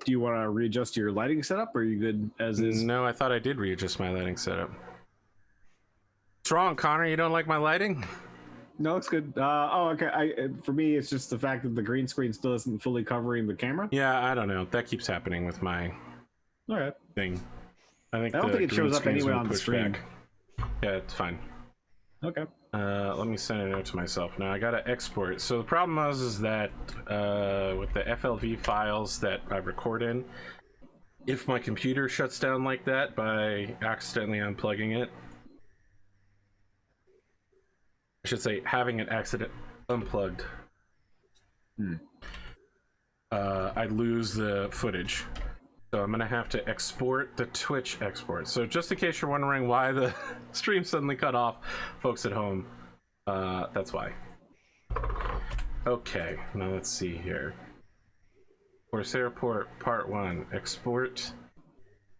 Do you want to readjust your lighting setup, or are you good as is? No, I thought I did readjust my lighting setup. What's wrong, Connor? You don't like my lighting? No, it's good. Okay. For me, it's just the fact that the green screen still isn't fully covering the camera. Yeah, I don't know. That keeps happening with my thing. I don't think it shows up anyway on the screen. Yeah, it's fine. Okay. Let me send a note to myself. Now I gotta export. So the problem is that with the FLV files that I record in, if my computer shuts down like that by accidentally unplugging it, I should say having an accident unplugged, I lose the footage. So I'm gonna have to export the Twitch export. So just in case you're wondering why the stream suddenly cut off, folks at home, that's why. Okay, now let's see here. Corsairport Part 1, export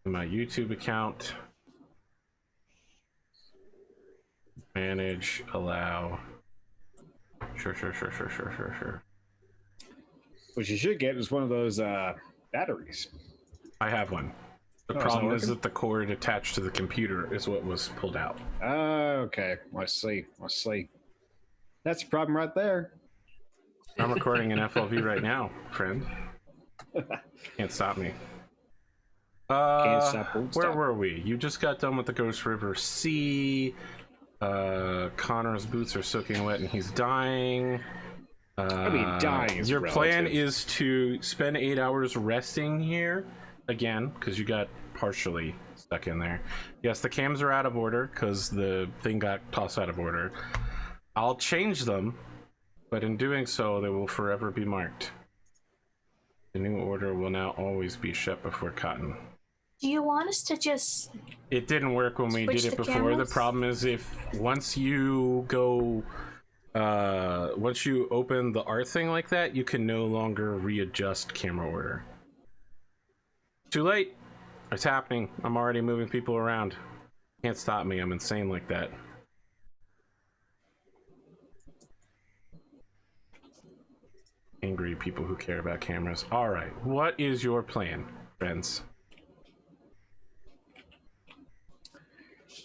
to my YouTube account. Manage, allow. Sure. What you should get is one of those batteries. I have one. The problem is that the cord attached to the computer is what was pulled out. Okay. Let's see. That's a problem right there. I'm recording an FLV right now, friend. Can't stop me. Can't stop, won't where stop. were we? You just got done with the Ghost River Sea. Connor's boots are soaking wet and he's dying. Dying is your relative. plan is to spend 8 hours resting here again because you got partially stuck in there. Yes, the cams are out of order because the thing got tossed out of order. I'll change them, but in doing so they will forever be marked. The new order will now always be Shep before Cotton. Do you want us to just... It didn't work when we did it before. Cameras? The problem is once you open the art thing like that, you can no longer readjust camera order. Too late. It's happening. I'm already moving people around. Can't stop me. I'm insane like that. Angry people who care about cameras. All right. What is your plan, friends?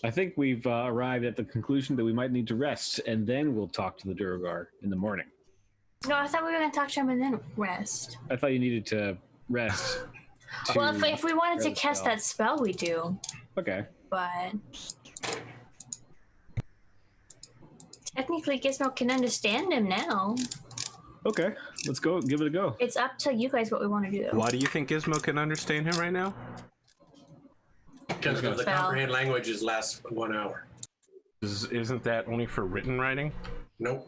I think we've arrived at the conclusion that we might need to rest, and then we'll talk to the Duergar in the morning. No, I thought we were going to talk to him and then rest. I thought you needed to rest. Well, if we wanted to cast that spell, we do. Okay. But... technically, Gizmo can understand him now. Okay, let's go. Give it a go. It's up to you guys what we want to do. Why do you think Gizmo can understand him right now? Because the comprehend languages last 1 hour. Isn't that only for written writing? Nope.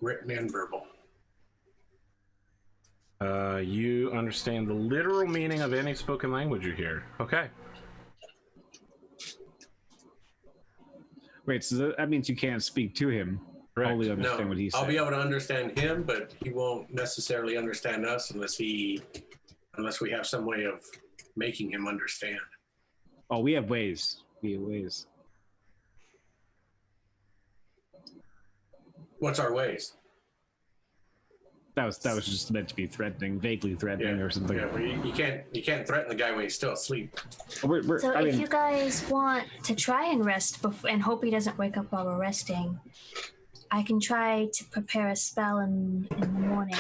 Written and verbal. You understand the literal meaning of any spoken language you hear. Okay. Wait, so that means you can't speak to him. Correct. Only understand what he's saying. I'll be able to understand him, but he won't necessarily understand us unless we have some way of making him understand. Oh, we have ways. What's our ways? That was just meant to be threatening, vaguely threatening, or something. Yeah, well, you can't threaten the guy when he's still asleep. If you guys want to try and rest and hope he doesn't wake up while we're resting, I can try to prepare a spell in the morning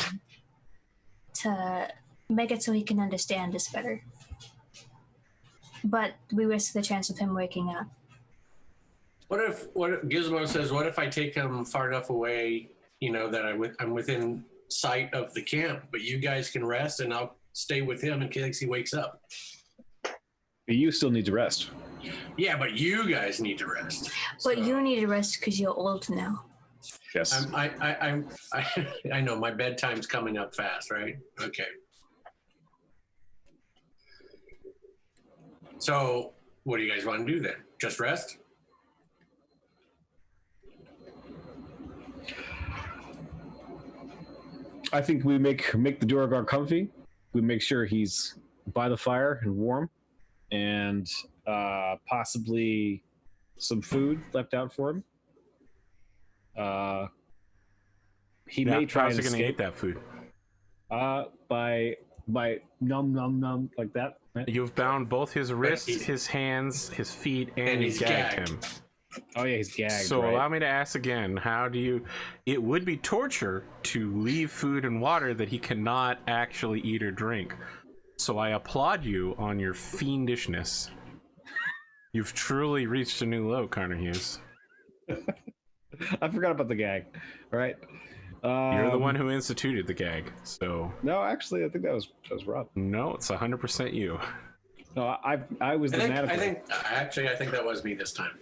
to make it so he can understand us better. But we risk the chance of him waking up. What if Gizmo says, what if I take him far enough away, that I'm within sight of the camp, but you guys can rest and I'll stay with him in case he wakes up? You still need to rest. Yeah, but you guys need to rest. But you need to rest because you're old now. Yes. I know my bedtime's coming up fast, right? Okay. So what do you guys want to do then? Just rest? I think we make the Duergar comfy. We make sure he's by the fire and warm, and possibly some food left out for him. He may try and escape. Eat that food. By num num num like that. Right? You've bound both his wrists, his hands, his feet, and he's gagged gagged. him. Oh yeah, he's gagged. So right? allow me to ask again, how do you... It would be torture to leave food and water that he cannot actually eat or drink. So I applaud you on your fiendishness. You've truly reached a new low, conorhughes. I forgot about the gag. All right. You're the one who instituted the gag, so... No, actually, I think that was Rob. No, it's 100% you. No, I was the medical. I think that was me this time.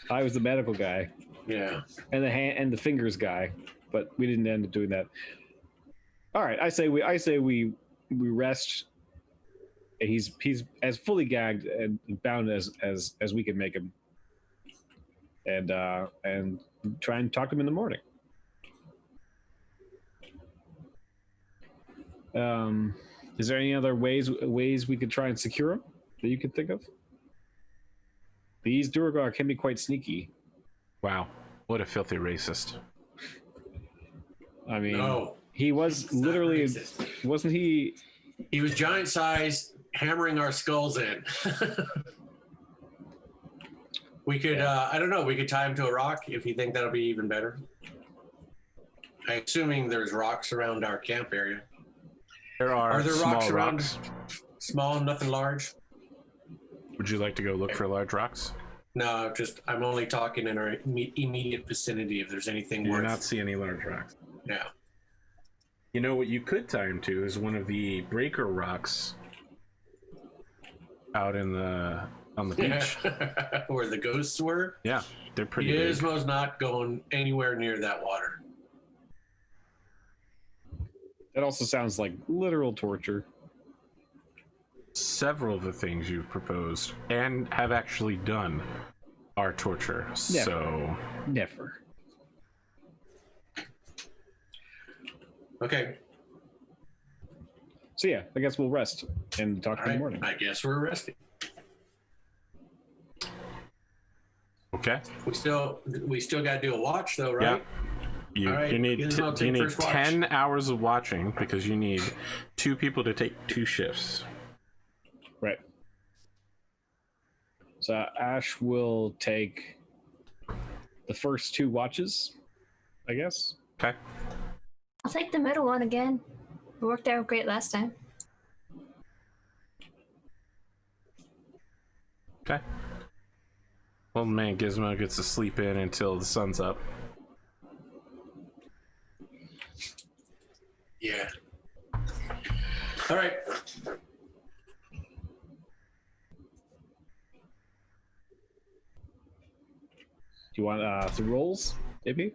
I was the medical guy. Yeah. And the hand and the fingers guy, but we didn't end up doing that. All right, I say we rest. He's as fully gagged and bound as we can make him, and try and talk to him in the morning. Is there any other ways we could try and secure him that you could think of? These Duergar can be quite sneaky. Wow, what a filthy racist. I mean, No, he was literally, wasn't he? he was giant sized, hammering our skulls in. We could, I don't know, we could tie him to a rock if you think that'll be even better. I'm assuming there's rocks around our camp area. There are there small rocks around? rocks. Small, nothing large? Would you like to go look for large rocks? No, just I'm only talking in our immediate vicinity if there's anything You do worth. not see any large rocks. Yeah. You know what you could tie him to is one of the breaker rocks out on the beach. Where the ghosts were. Yeah, they're pretty big. Gizmo's not going anywhere near that water. That also sounds like literal torture. Several of the things you've proposed and have actually done are torture. So Never. Okay. So yeah, I guess we'll rest and talk All in the right. morning. I guess we're resting. okay. We still got to do a watch though, right? You, All right, you need Gizmo, you take need first watch. 10 hours of watching because you need 2 people to take 2 shifts. Right. So Ashe will take the first 2 watches, I guess. Okay. I'll take the middle one again. It worked out great last time. Okay. Old man Gizmo gets to sleep in until the sun's up. Yeah. All right. Do you want some rolls, maybe?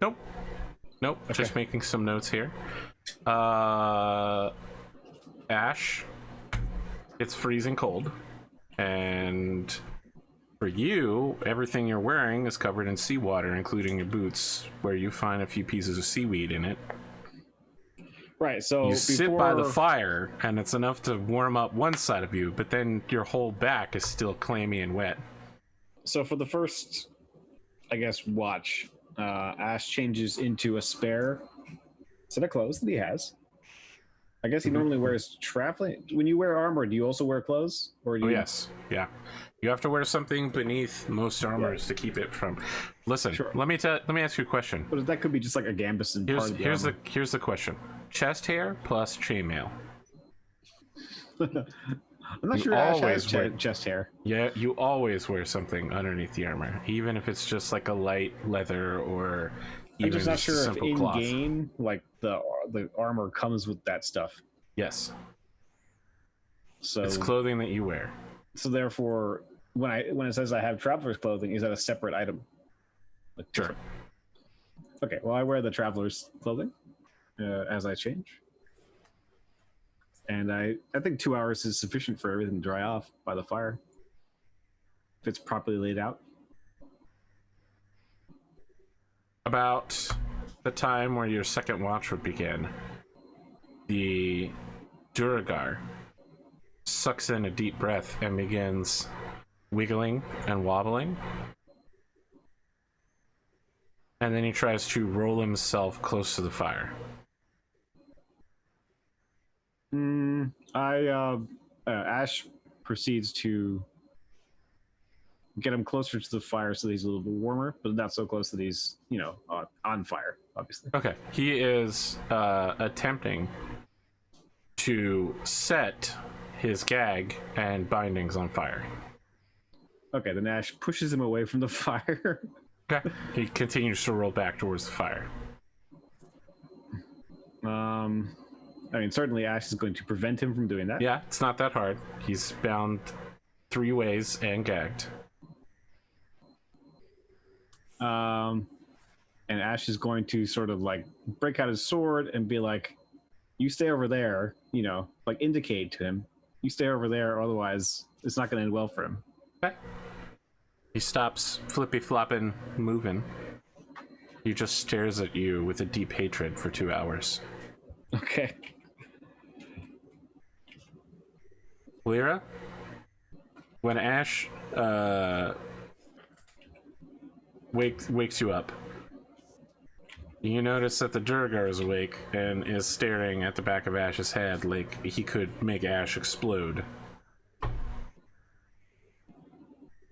Nope. Nope. Okay. Just making some notes here. Ashe, it's freezing cold. And for you, everything you're wearing is covered in seawater, including your boots, where you find a few pieces of seaweed in it. Right, so You sit by the fire, and it's enough to warm up one side of you, but then your whole back is still clammy and wet. So for the first, I guess, watch, Ashe changes into a spare set of clothes that he has. I guess he normally wears traveling. When you wear armor, do you also wear clothes? Or do Oh you... yes, yeah. You have to wear something beneath most armors to keep it from. Listen, Sure. let me ask you a question. But that could be just like a gambeson part of the armor. Here's the question: chest hair plus chainmail. I'm not You sure Ashe always has wear- chest hair. Yeah, you always wear something underneath the armor, even if it's just like a light leather or I'm even just not just a sure if simple in cloth. game, like the armor comes with that stuff. Yes, So it's clothing that you wear. So therefore, when it says I have traveler's clothing, is that a separate item? Like, Sure. different? Okay. Well, I wear the traveler's clothing as I change, and I think 2 hours is sufficient for everything to dry off by the fire if it's properly laid out. About the time where your second watch would begin, the Duragar sucks in a deep breath and begins wiggling and wobbling. And then he tries to roll himself close to the fire. Ashe proceeds to get him closer to the fire so that he's a little bit warmer, but not so close that he's, on fire, obviously. Okay. He is attempting to set his gag and bindings on fire. Okay, then Ashe pushes him away from the fire. Okay. He continues to roll back towards the fire. Certainly Ashe is going to prevent him from doing that. Yeah, it's not that hard. He's bound 3 ways and gagged. And Ashe is going to sort of like break out his sword and be like, you stay over there, like indicate to him, you stay over there, otherwise it's not going to end well for him. Okay. He stops flippy flopping, moving. He just stares at you with a deep hatred for 2 hours. Okay. Lyra, when Ashe wakes you up, you notice that the Durgar is awake and is staring at the back of Ashe's head like he could make Ashe explode.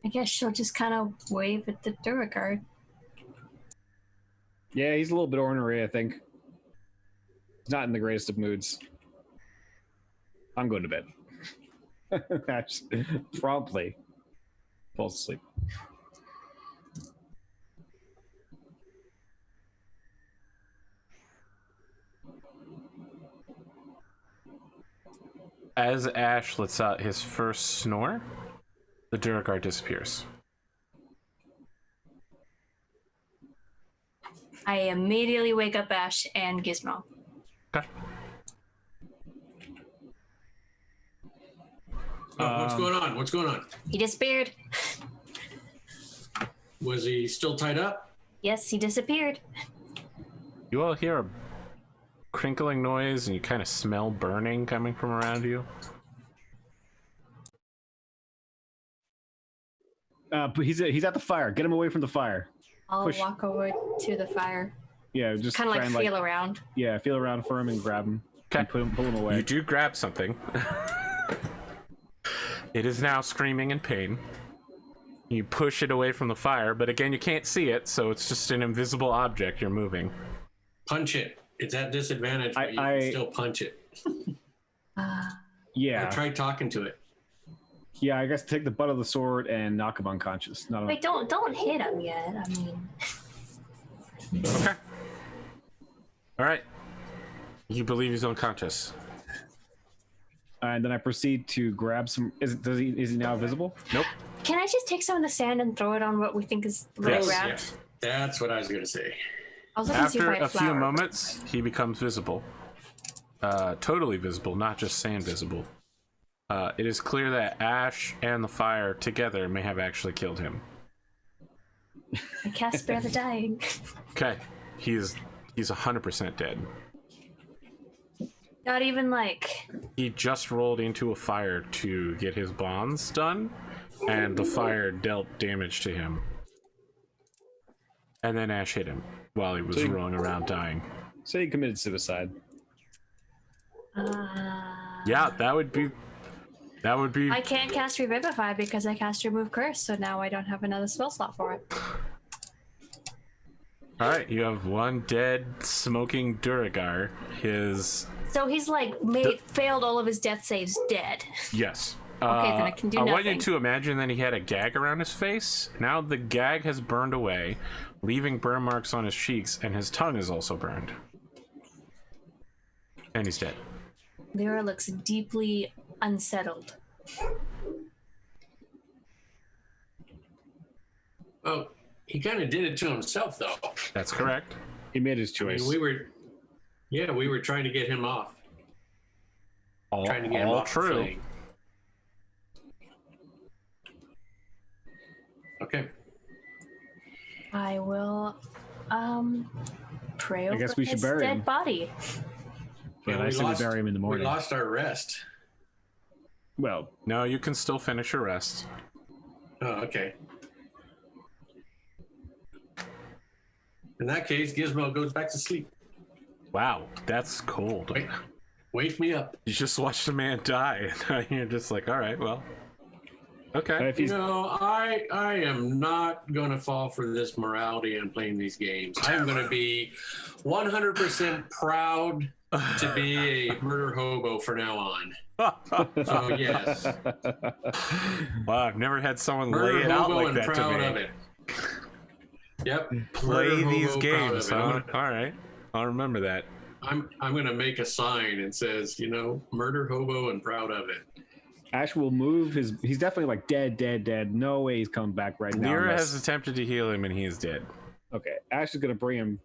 I guess she'll just kind of wave at the Duragard. Yeah, he's a little bit ornery, I think. He's not in the greatest of moods. I'm going to bed. Ashe promptly falls asleep. As Ashe lets out his first snore, the Durgar disappears. I immediately wake up Ashe and Gizmo. Okay. What's going on? What's going on? He disappeared. Was he still tied up? Yes, he disappeared. You all hear a crinkling noise and you kind of smell burning coming from around you. But he's at the fire. Get him away from the fire. I'll Push. walk over to the fire. Yeah, just Kind of try like and feel around. Yeah, feel around for him and grab him. Okay. And pull him away. You do grab something. It is now screaming in pain. You push it away from the fire, but again, you can't see it, so it's just an invisible object you're moving. Punch it. It's at disadvantage, but you can still punch it. Yeah. Or try talking to it. Yeah, I guess take the butt of the sword and knock him unconscious. Wait, don't hit him yet. I mean, Okay. All right. You believe he's unconscious. And then I proceed to grab some. Is he now visible? Nope. can I just take some of the sand and throw it on what we think is what I Yes. grabbed? Yeah, that's what I was going to say. I was looking to see if I After had a few flour. moments, he becomes visible. Totally visible, not just sand visible. It is clear that Ashe and the fire together may have actually killed him. I cast Spare the Dying. Okay, he's 100% dead. Not even like... He just rolled into a fire to get his bonds done, and the fire dealt damage to him. And then Ashe hit him while he was rolling around dying. So he committed suicide. Yeah, that would be... I can't cast Revivify because I cast Remove Curse, so now I don't have another spell slot for it. Alright, you have one dead, smoking Duragar. So he's like failed all of his death saves dead. Yes. Okay, then I can do I want you nothing. to imagine that he had a gag around his face. Now the gag has burned away, leaving burn marks on his cheeks, and his tongue is also burned. And he's dead. Lyra looks deeply unsettled. Oh, he kind of did it to himself, though. That's correct. He made his I mean, choice. we were trying to get him off. Trying to get him All off the true. flaying. Okay. I will pray over guess we should his bury dead him. body. But I say we bury him in the morning. We lost our rest. Well, No, you can still finish your rest. Oh, okay. In that case, Gizmo goes back to sleep. Wow, that's cold. Wait. Wake me up. You just watched a man die, and you're just like, all right, well, okay. If You he's, know, I am not going to fall for this morality and playing these games. I'm going to be 100% proud to be a murder hobo from now on. So yes, Wow, I've never had someone murder lay it out hobo like and that to proud me. of it. Yep. Play Murder these hobo, proud of games, it. huh? All right, I'll remember that. I'm going to make a sign and says, you know, murder hobo and proud of it. Ash will move his. He's definitely like dead. No way he's coming back right now. Lyra unless- has attempted to heal him, and he is dead. Okay, Ash is gonna bring him,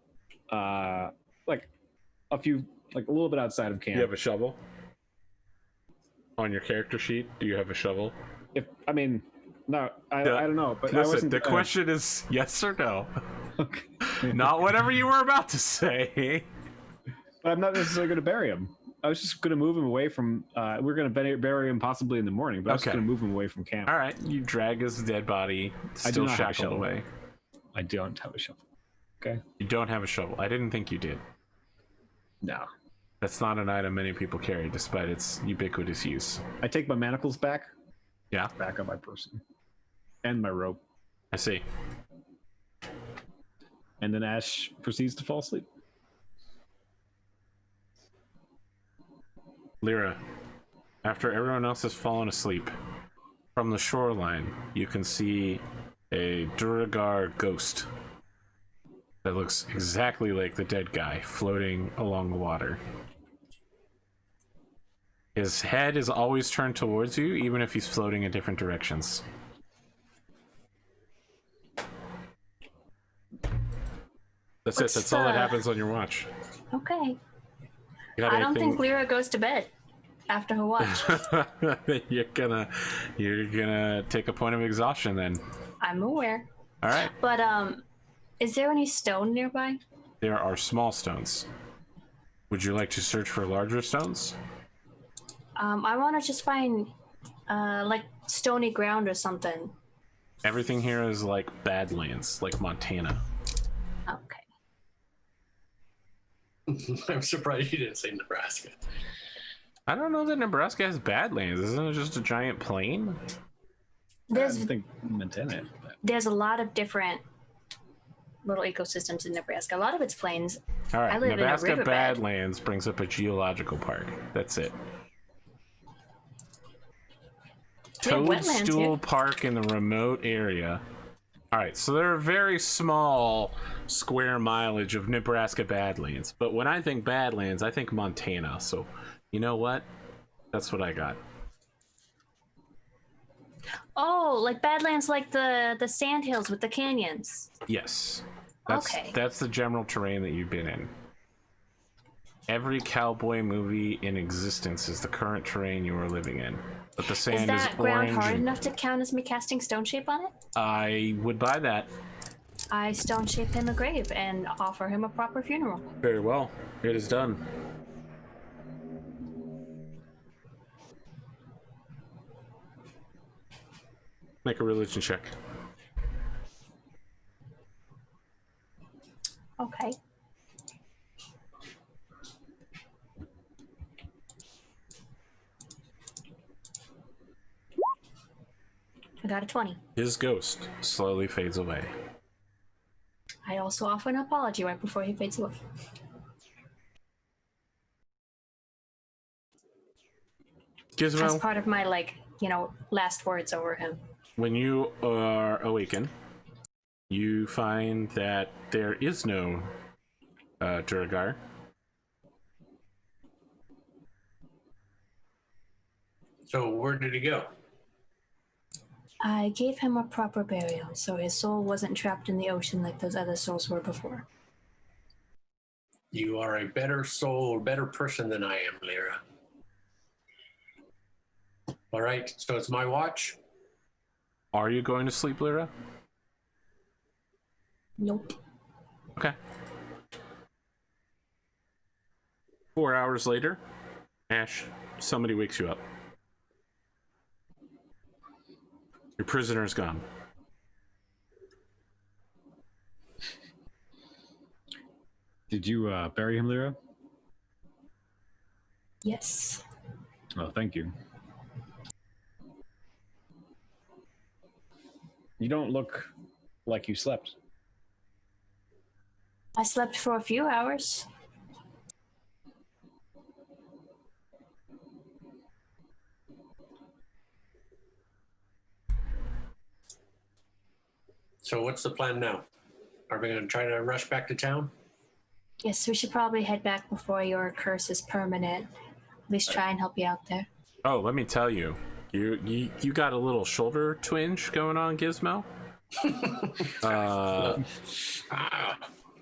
like a little bit outside of camp. You have a shovel on your character sheet. Do you have a shovel? No, I don't know. But I Listen, wasn't, the question is yes or no. Okay. Not whatever you were about to say. But I'm not necessarily going to bury him. I was just going to move him away from. We're going to bury him possibly in the morning, but I was just Okay. going to move him away from camp. All right, you drag his dead body, I do still not have a shackled shovel. away. I don't have a shovel. Okay. You don't have a shovel. I didn't think you did. No. That's not an item many people carry, despite its ubiquitous use. I take my manacles back. Yeah, Back on my person, and my rope, I see. and then Ash proceeds to fall asleep. Lyra, after everyone else has fallen asleep, from the shoreline, you can see a Duragar ghost that looks exactly like the dead guy floating along the water. His head is always turned towards you, even if he's floating in different directions. That's What's it. That's all that the- happens on your watch. Okay. You got I don't anything- think Lyra goes to bed after her watch. you're gonna take a point of exhaustion then. I'm aware. All right. But is there any stone nearby? There are small stones. Would you like to search for larger stones? I want to just find like stony ground or something. Everything here is like Badlands, like Montana. Okay. I'm surprised you didn't say Nebraska. I don't know that Nebraska has Badlands. Isn't it just a giant plain? I There's don't think Montana. there's a lot of different little ecosystems in Nebraska. A lot of it's plains. All right, I live in a Nebraska riverbed. Badlands brings up a geological park. That's it. We have wetlands Toadstool here. Park in the remote area. All right, so there are very small square mileage of Nebraska Badlands, but when I think Badlands, I think Montana. So, you know what? That's what I got. Oh, like Badlands, like the sandhills with the canyons. Yes. Okay. That's the general terrain that you've been in. Every cowboy movie in existence is the current terrain you are living in. But the sand Is that ground orange. hard and- enough to count as me casting stone shape on it? I would buy that. I stone shape him a grave and offer him a proper funeral. Very well. It is done. Make a religion check. Okay. I got a 20. His ghost slowly fades away. I also offer an apology right before he fades away. As Gizmo, part of my, like, last words over him. when you are awakened, you find that there is no Duragar. So where did he go? I gave him a proper burial, so his soul wasn't trapped in the ocean like those other souls were before. You are a better soul or better person than I am, Lyra. All right, so it's my watch. Are you going to sleep, Lyra? Nope. Okay. 4 hours later, Ash, somebody wakes you up. Your prisoner is gone. Did you bury him, Lyra? Yes. Oh, thank you. You don't look like you slept. I slept for a few hours. So what's the plan now? Are we going to try to rush back to town? Yes, we should probably head back before your curse is permanent. At least try and help you out there. Oh, let me tell you, you got a little shoulder twinge going on, Gizmo.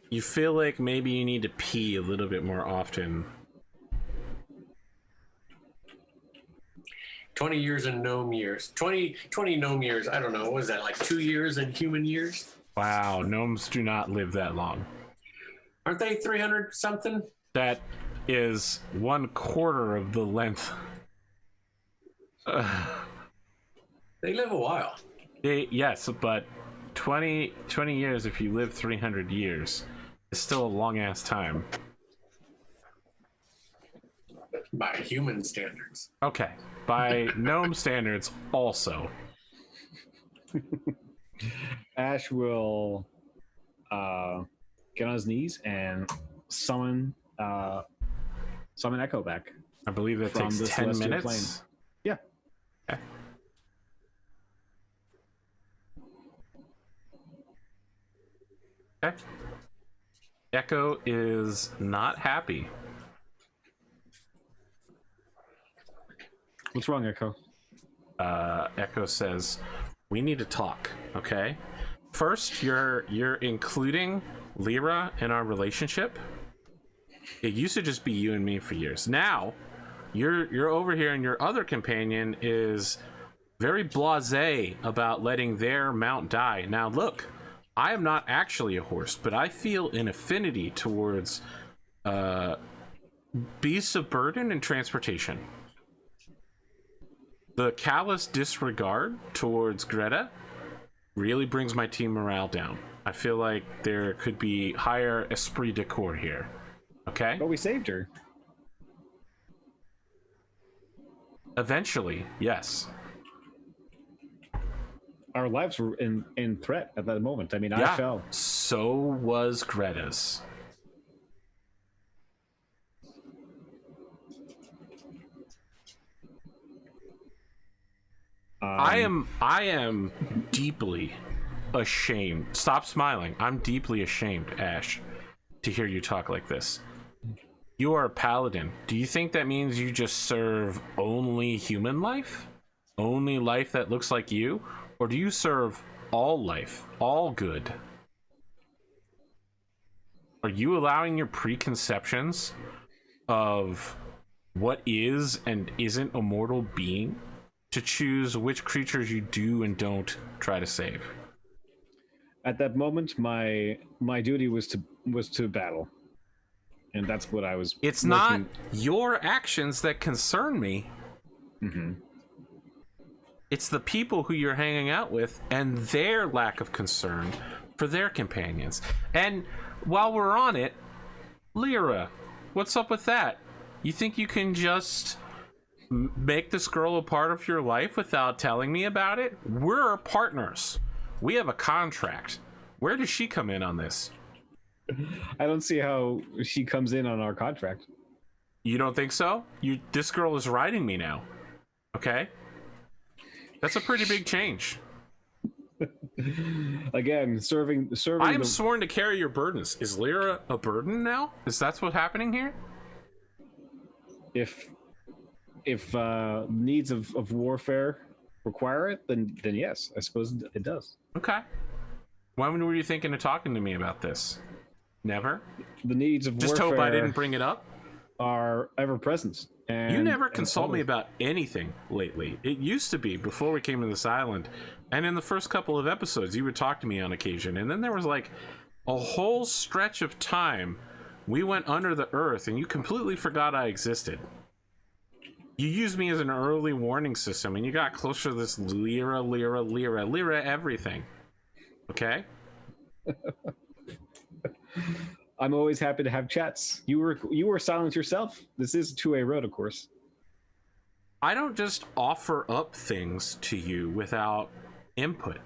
You feel like maybe you need to pee a little bit more often. 20 years in gnome years. 20 gnome years. I don't know. What was that, like 2 years in human years? Wow, gnomes do not live that long. Aren't they 300 something? That is 1/4 of the length. They live a while. Yes, but 20 years, if you live 300 years, is still a long-ass time. By human standards. Okay, by gnome standards also. Ashe will get on his knees and summon Echo back. I believe that From takes the 10 celestial minutes. plane. Yeah. Okay. Okay. Echo is not happy. What's wrong, Echo? Echo says, "We need to talk, okay? First, you're including Lyra in our relationship. It used to just be you and me for years. Now, you're over here, and your other companion is very blasé about letting their mount die. Now, look, I am not actually a horse, but I feel an affinity towards beasts of burden and transportation. The callous disregard towards Greta really brings my team morale down. I feel like there could be higher esprit de corps here. Okay? But we saved her. Eventually, yes. Our lives were in threat at that moment. I mean, Yeah, I fell. so was Greta's. I am deeply ashamed. Stop smiling. I'm deeply ashamed, Ashe, to hear you talk like this. You are a paladin. Do you think that means you just serve only human life? Only life that looks like you? Or do you serve all life, all good? Are you allowing your preconceptions of what is and isn't a mortal being to choose which creatures you do and don't try to save? At that moment, my duty was to battle, and that's what I was. It's working. not your actions that concern me. Mm-hmm. It's the people who you're hanging out with and their lack of concern for their companions. And while we're on it, Lyra, what's up with that? You think you can just make this girl a part of your life without telling me about it? We're partners. We have a contract. Where does she come in on this? I don't see how she comes in on our contract. You don't think so? This girl is riding me now. Okay? That's a pretty big change. Again, serving. I am sworn to carry your burdens. Is Lyra a burden now? Is that what's happening here? If needs of warfare require it, then yes, I suppose it does. Okay. When were you thinking of talking to me about this? Never? The needs of Just warfare hope I didn't bring it up? are ever present. And, You never consult me about anything lately. It used to be before we came to this island, and in the first couple of episodes, you would talk to me on occasion, and then there was like a whole stretch of time we went under the earth, and you completely forgot I existed. You used me as an early warning system, and you got closer to this Lyra everything. Okay? I'm always happy to have chats. You were silent yourself. This is a two-way road, of course. I don't just offer up things to you without input.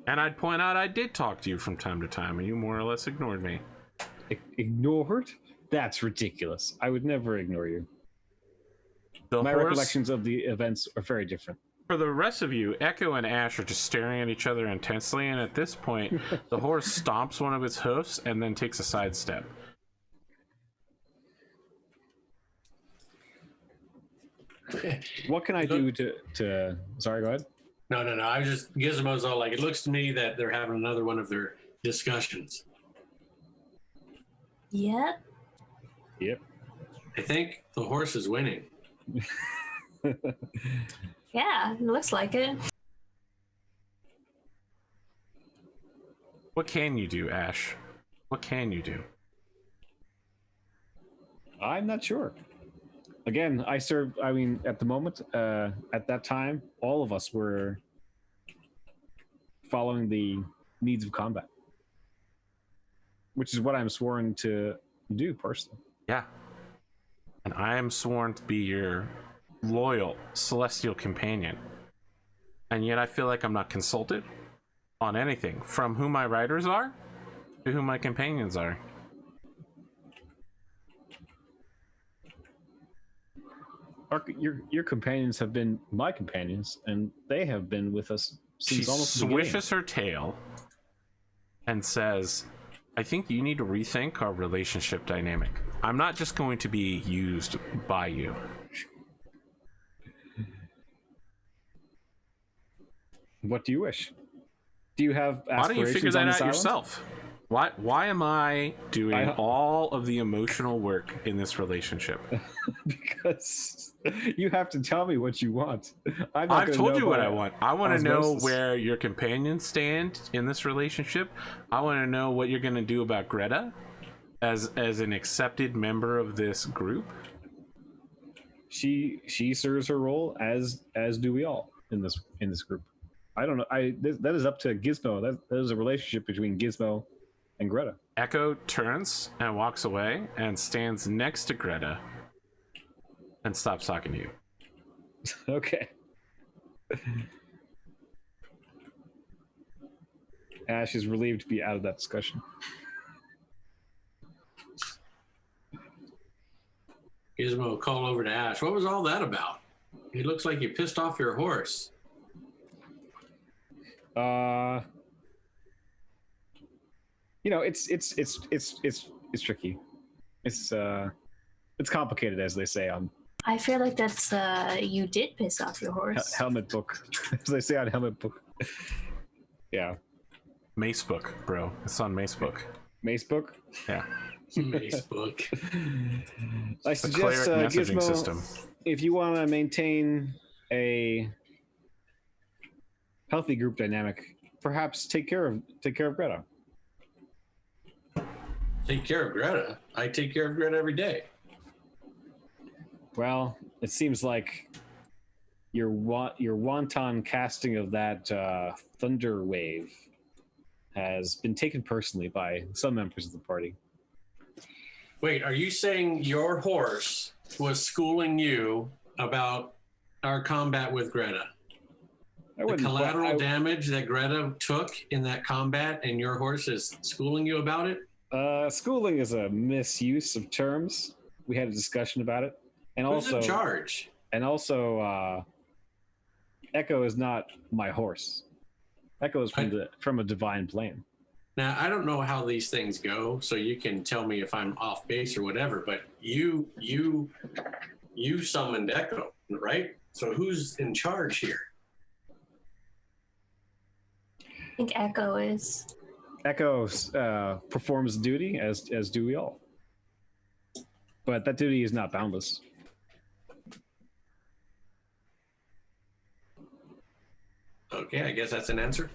And I'd point out I did talk to you from time to time, and you more or less ignored me. Ignored? That's ridiculous. I would never ignore you. My horse, recollections of the events are very different. For the rest of you, Echo and Ashe are just staring at each other intensely, and at this point, the horse stomps one of its hoofs and then takes a sidestep. What can I do to... Sorry, go ahead. No. I was just, Gizmo's all like, it looks to me that they're having another one of their discussions. Yep. I think the horse is winning. Yeah, it looks like it. What can you do, Ashe? What can you do? I'm not sure. Again, at the moment, at that time, all of us were following the needs of combat, which is what I'm sworn to do personally. Yeah. And I am sworn to be your loyal celestial companion. And yet I feel like I'm not consulted on anything, from who my riders are to who my companions are. Your companions have been my companions, and they have been with us since She almost the beginning. swishes her tail and says, I think you need to rethink our relationship dynamic. I'm not just going to be used by you. What do you wish? Do you have aspirations? Why don't you figure that on this out island? yourself? Why am I doing all of the emotional work in this relationship? Because you have to tell me what you want. I've told you what I want. I want to know osmosis. where your companions stand in this relationship. I want to know what you're going to do about Greta as an accepted member of this group. She serves her role as do we all in this group. I don't know. That is up to Gizmo. That is a relationship between Gizmo and Greta. Echo turns and walks away and stands next to Greta and stops talking to you. Okay. Ashe is relieved to be out of that discussion. Gizmo call over to Ashe. What was all that about? It looks like you pissed off your horse. It's tricky. It's complicated, as they say on I feel like that's you did piss off your horse. Helmet Book, as they say on Helmet Book. Yeah, Macebook, bro. It's on Macebook. Macebook. Yeah. Facebook. I suggest cleric messaging Gizmo, system. if you want to maintain a healthy group dynamic, perhaps take care of Greta. Take care of Greta? I take care of Greta every day. Well, it seems like your wanton casting of that thunder wave has been taken personally by some members of the party. Wait, are you saying your horse was schooling you about our combat with Greta? The collateral damage that Greta took in that combat, and your horse is schooling you about it? Schooling is a misuse of terms. We had a discussion about it. And Who's in charge? And also, Echo is not my horse. Echo is from a divine plane. Now, I don't know how these things go, so you can tell me if I'm off base or whatever, but you summoned Echo, right? So who's in charge here? I think Echo is. Echo performs duty, as do we all. But that duty is not boundless. Okay, I guess that's an answer.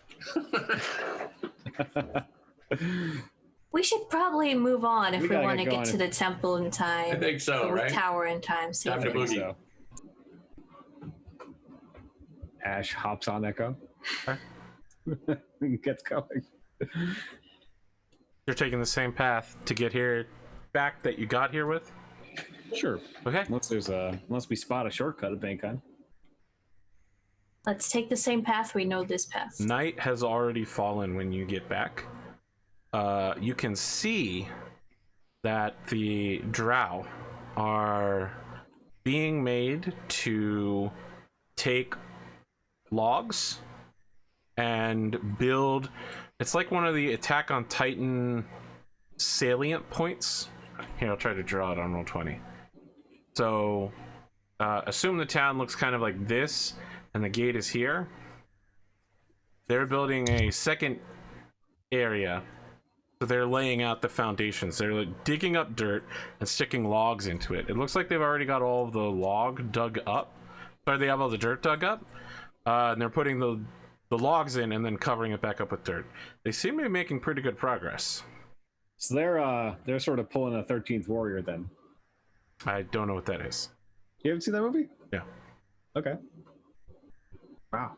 We should probably move on if we want to get to the temple in time. I think so, right? Tower in time. Time to boogie. So. Ashe hops on Echo. Gets going. You're taking the same path to get here back that you got here with? Sure. Okay. Unless we spot a shortcut of any kind. Let's take the same path. We know this path. Night has already fallen when you get back. You can see that the drow are being made to take logs and build. It's like one of the Attack on Titan salient points. Here, I'll try to draw it on Roll20. So, assume the town looks kind of like this, and the gate is here. They're building a second area. So they're laying out the foundations. They're like digging up dirt and sticking logs into it. It looks like they've already got all of the log dug up. Sorry, they have all the dirt dug up. And they're putting the logs in and then covering it back up with dirt. They seem to be making pretty good progress. So they're sort of pulling a 13th Warrior then. I don't know what that is. You haven't seen that movie? Yeah. Okay. Wow.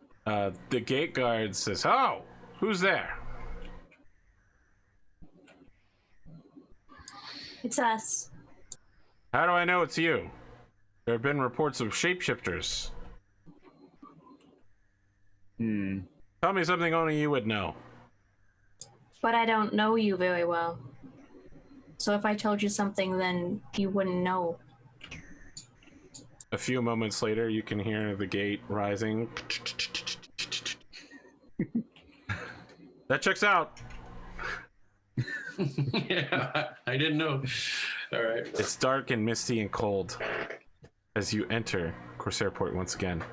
The gate guard says, "Oh, who's there?" It's us. How do I know it's you? There have been reports of shapeshifters. Tell me something only you would know. But I don't know you very well. So if I told you something, then you wouldn't know. A few moments later, you can hear the gate rising. That checks out. Yeah, I didn't know. All right. It's dark and misty and cold as you enter Corsairport once again.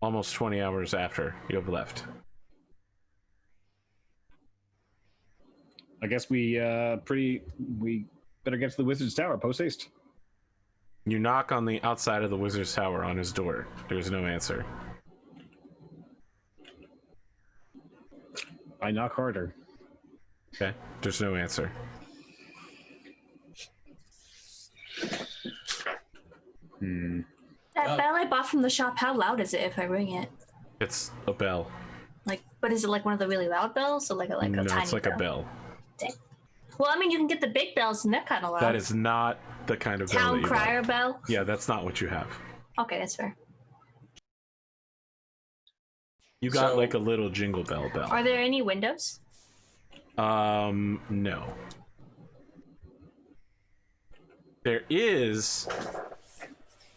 Almost 20 hours after you have left. I guess we better get to the Wizard's Tower post haste. You knock on the outside of the Wizard's Tower on his door. There's no answer. I knock harder. Okay, there's no answer. That bell I bought from the shop, how loud is it if I ring it? It's a bell. Like, but is it like one of the really loud bells? Or like a No, tiny it's like bell? a bell. Dang. Well, I mean, you can get the big bells and they're kind of loud. That is not the kind of bell that Town you crier bought. bell? Yeah, that's not what you have. Okay, that's fair. You got So- like a little jingle bell. Are there any windows? No. There is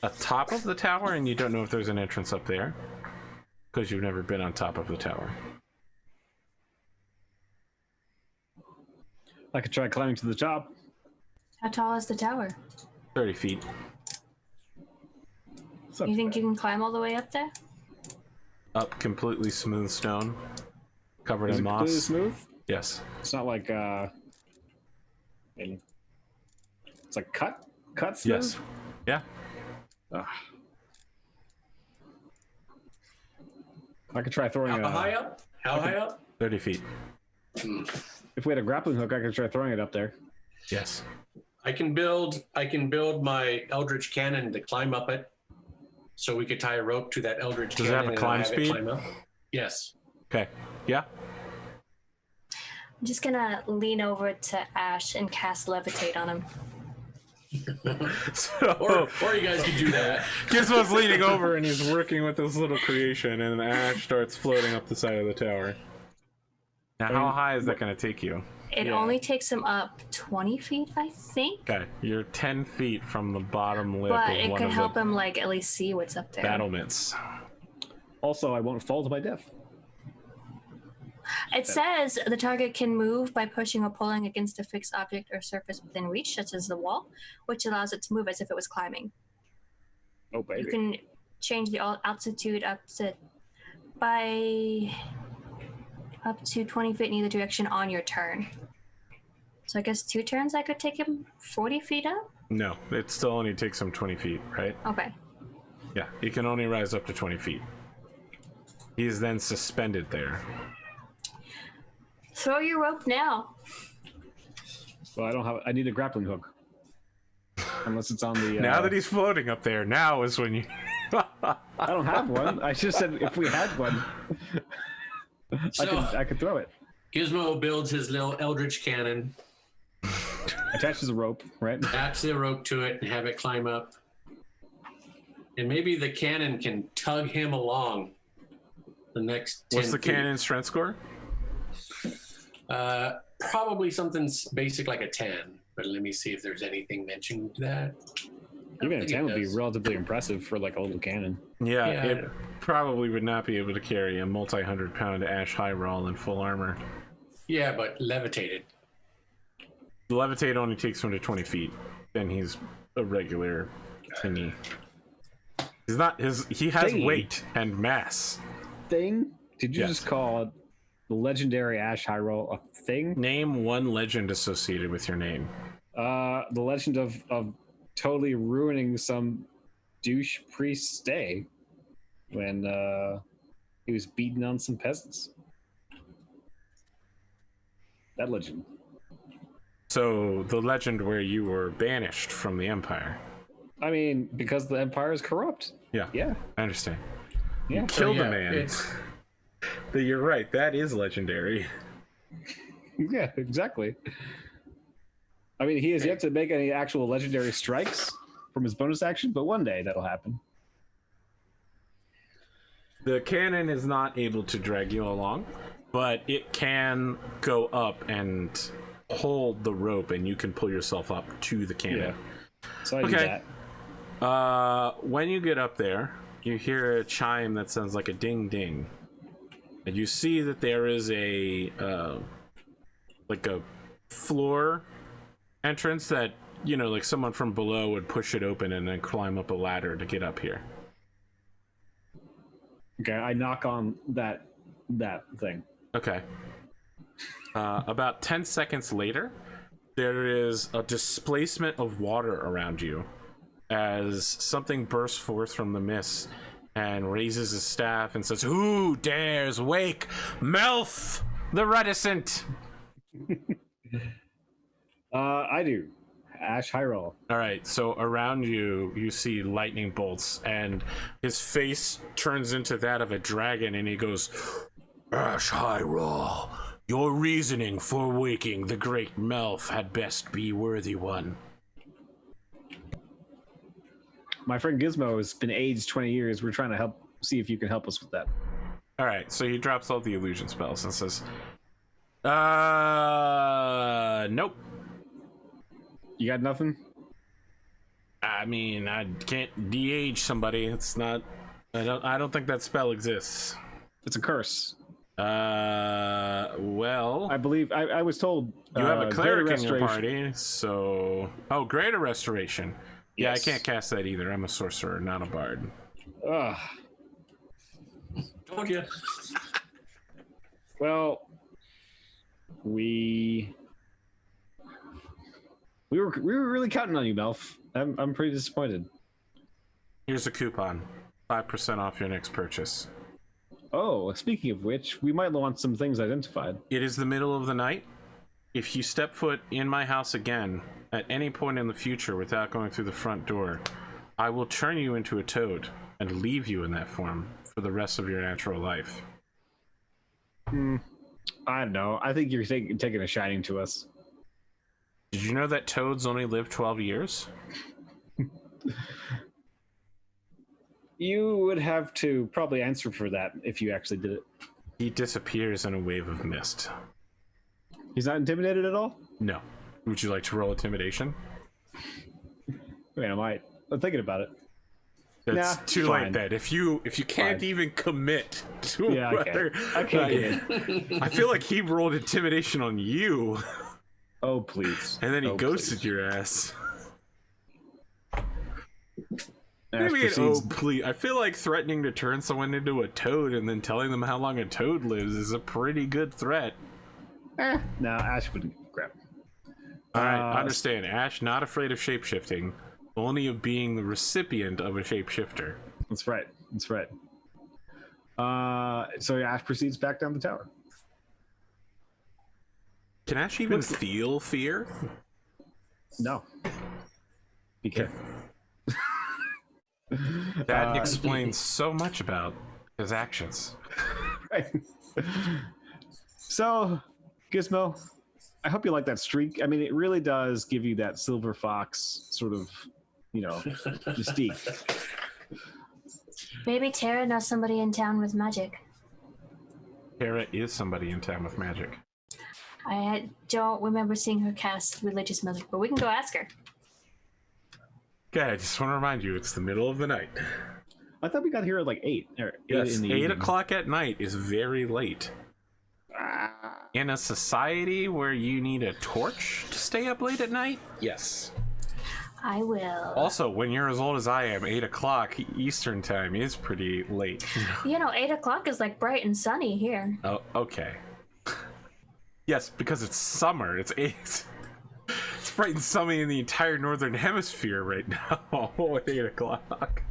a top of the tower, and you don't know if there's an entrance up there because you've never been on top of the tower. I could try climbing to the top. How tall is the tower? 30 feet. So, You think you can climb all the way up there? Up completely smooth stone, covered is in it completely moss. smooth? Yes. It's not like it's like cut smooth? Yes. Yeah. Ugh. I could try throwing How high up? How high up? 30 feet. If we had a grappling hook, I could try throwing it up there. Yes. I can build my Eldritch Cannon to climb up it, so we could tie a rope to that Eldritch Does it Cannon. have a and climb it speed? climb up. Yes. Okay. Yeah. I'm just gonna lean over to Ashe and cast Levitate on him. So, Or you guys could do that. Gizmo's leaning over and he's working with this little creation, and Ashe starts floating up the side of the tower. Now, how high is that going to take you? It Yeah. only takes him up 20 feet, I think. Okay, you're 10 feet from the bottom lip But of it one could of help the him, like, at least see what's up there. battlements. Also, I won't fall to my death. It says the target can move by pushing or pulling against a fixed object or surface within reach, such as the wall, which allows it to move as if it was climbing. Oh, baby. You can change the altitude up to 20 feet in either direction on your turn. So I guess 2 turns I could take him 40 feet up? No, it still only takes him 20 feet, right? Okay. Yeah, he can only rise up to 20 feet. He is then suspended there. Throw your rope now. Well, I need a grappling hook. Unless it's on the... Now that he's floating up there, now is when you... I don't have one. I just said if we had one, So, I could throw it. Gizmo builds his little eldritch cannon, Attaches a rope, right? attach the rope to it, and have it climb up. And maybe the cannon can tug him along the next 10 What's the feet. cannon strength score? Probably something basic like a 10. But let me see if there's anything mentioned to that. Even a think 10 it would be does. relatively impressive for like a little cannon. Yeah, Yeah. it probably would not be able to carry a multi-100-pound Ashe Heiral in full armor. Yeah, but levitated. The levitate only takes him to 20 feet. Then he's a regular thingy. He's not he has Thingy. weight and mass. Thing? Did you Yes. just call the legendary Ashe Heiral a thing? Name one legend associated with your name. The legend of totally ruining some douche priest's day when he was beating on some peasants. That legend. So the legend where you were banished from the Empire. I mean, because the Empire is corrupt. Yeah, Yeah. I understand. Yeah. You killed So, a man. It's, But you're right, that is legendary. Yeah, exactly. I mean, he has yet to make any actual legendary strikes from his bonus action, but one day that'll happen. The cannon is not able to drag you along, but it can go up and hold the rope, and you can pull yourself up to the cannon. So I do Okay. that. When you get up there, you hear a chime that sounds like a ding ding, and you see that there is a like a floor entrance that, you know, like someone from below would push it open and then climb up a ladder to get up here. Okay, I knock on that thing. Okay. About 10 seconds later, there is a displacement of water around you as something bursts forth from the mist and raises his staff and says, "Who dares wake Melf the Reticent?" I do. Ashe Heiral. All right, so around you, you see lightning bolts, and his face turns into that of a dragon, and he goes, "Ashe Heiral, your reasoning for waking the great Melf had best be worthy one." My friend Gizmo has been aged 20 years. We're trying to see if you can help us with that. All right, so he drops all the illusion spells and says, nope. You got nothing? I mean, I can't de-age somebody. It's not. I don't think that spell exists. It's a curse. Well, I believe I was told you have a Greater cleric in your Restoration. party, so Greater Restoration. Yeah, Yes. I can't cast that either. I'm a sorcerer, not a bard. Ugh. told you. Well, we were really counting on you, Melf. I'm pretty disappointed. Here's a coupon, 5% off your next purchase. Oh, speaking of which, we might want some things identified. It is the middle of the night. If you step foot in my house again at any point in the future without going through the front door, I will turn you into a toad and leave you in that form for the rest of your natural life. I don't know. I think you're taking a shining to us. Did you know that toads only live 12 years? You would have to probably answer for that if you actually did it. He disappears in a wave of mist. He's not intimidated at all? No. Would you like to roll intimidation? I mean, I might. I'm thinking about it. That's Nah, too fine. late then. If you can't Fine. even commit to Yeah, whether I can't get it. I feel like he rolled intimidation on you Oh, please. and then he Oh, ghosted please. your ass. Ash Maybe proceeds- please. I feel like threatening to turn someone into a toad and then telling them how long a toad lives is a pretty good threat. No, Ash wouldn't grab. All right, I understand. Ash not afraid of shapeshifting, only of being the recipient of a shapeshifter. That's right. That's right. So Ash proceeds back down the tower. Can Ash even Looks- feel fear? No. Be careful. That explains so much about his actions. Right. So Gizmo, I hope you like that streak. I mean, it really does give you that silver fox sort of, mystique. Maybe Tara knows somebody in town with magic. Tara is somebody in town with magic. I don't remember seeing her cast religious magic, but we can go ask her. Okay, I just want to remind you, it's the middle of the night. I thought we got here at like 8. Yes, 8 evening. o'clock at night is very late. In a society where you need a torch to stay up late at night? Yes. I will. Also, when you're as old as I am, 8 o'clock Eastern time is pretty late. 8 o'clock is like bright and sunny here. Oh, okay. Yes, because it's summer. It's 8. It's bright and sunny in the entire northern hemisphere right now at 8 o'clock.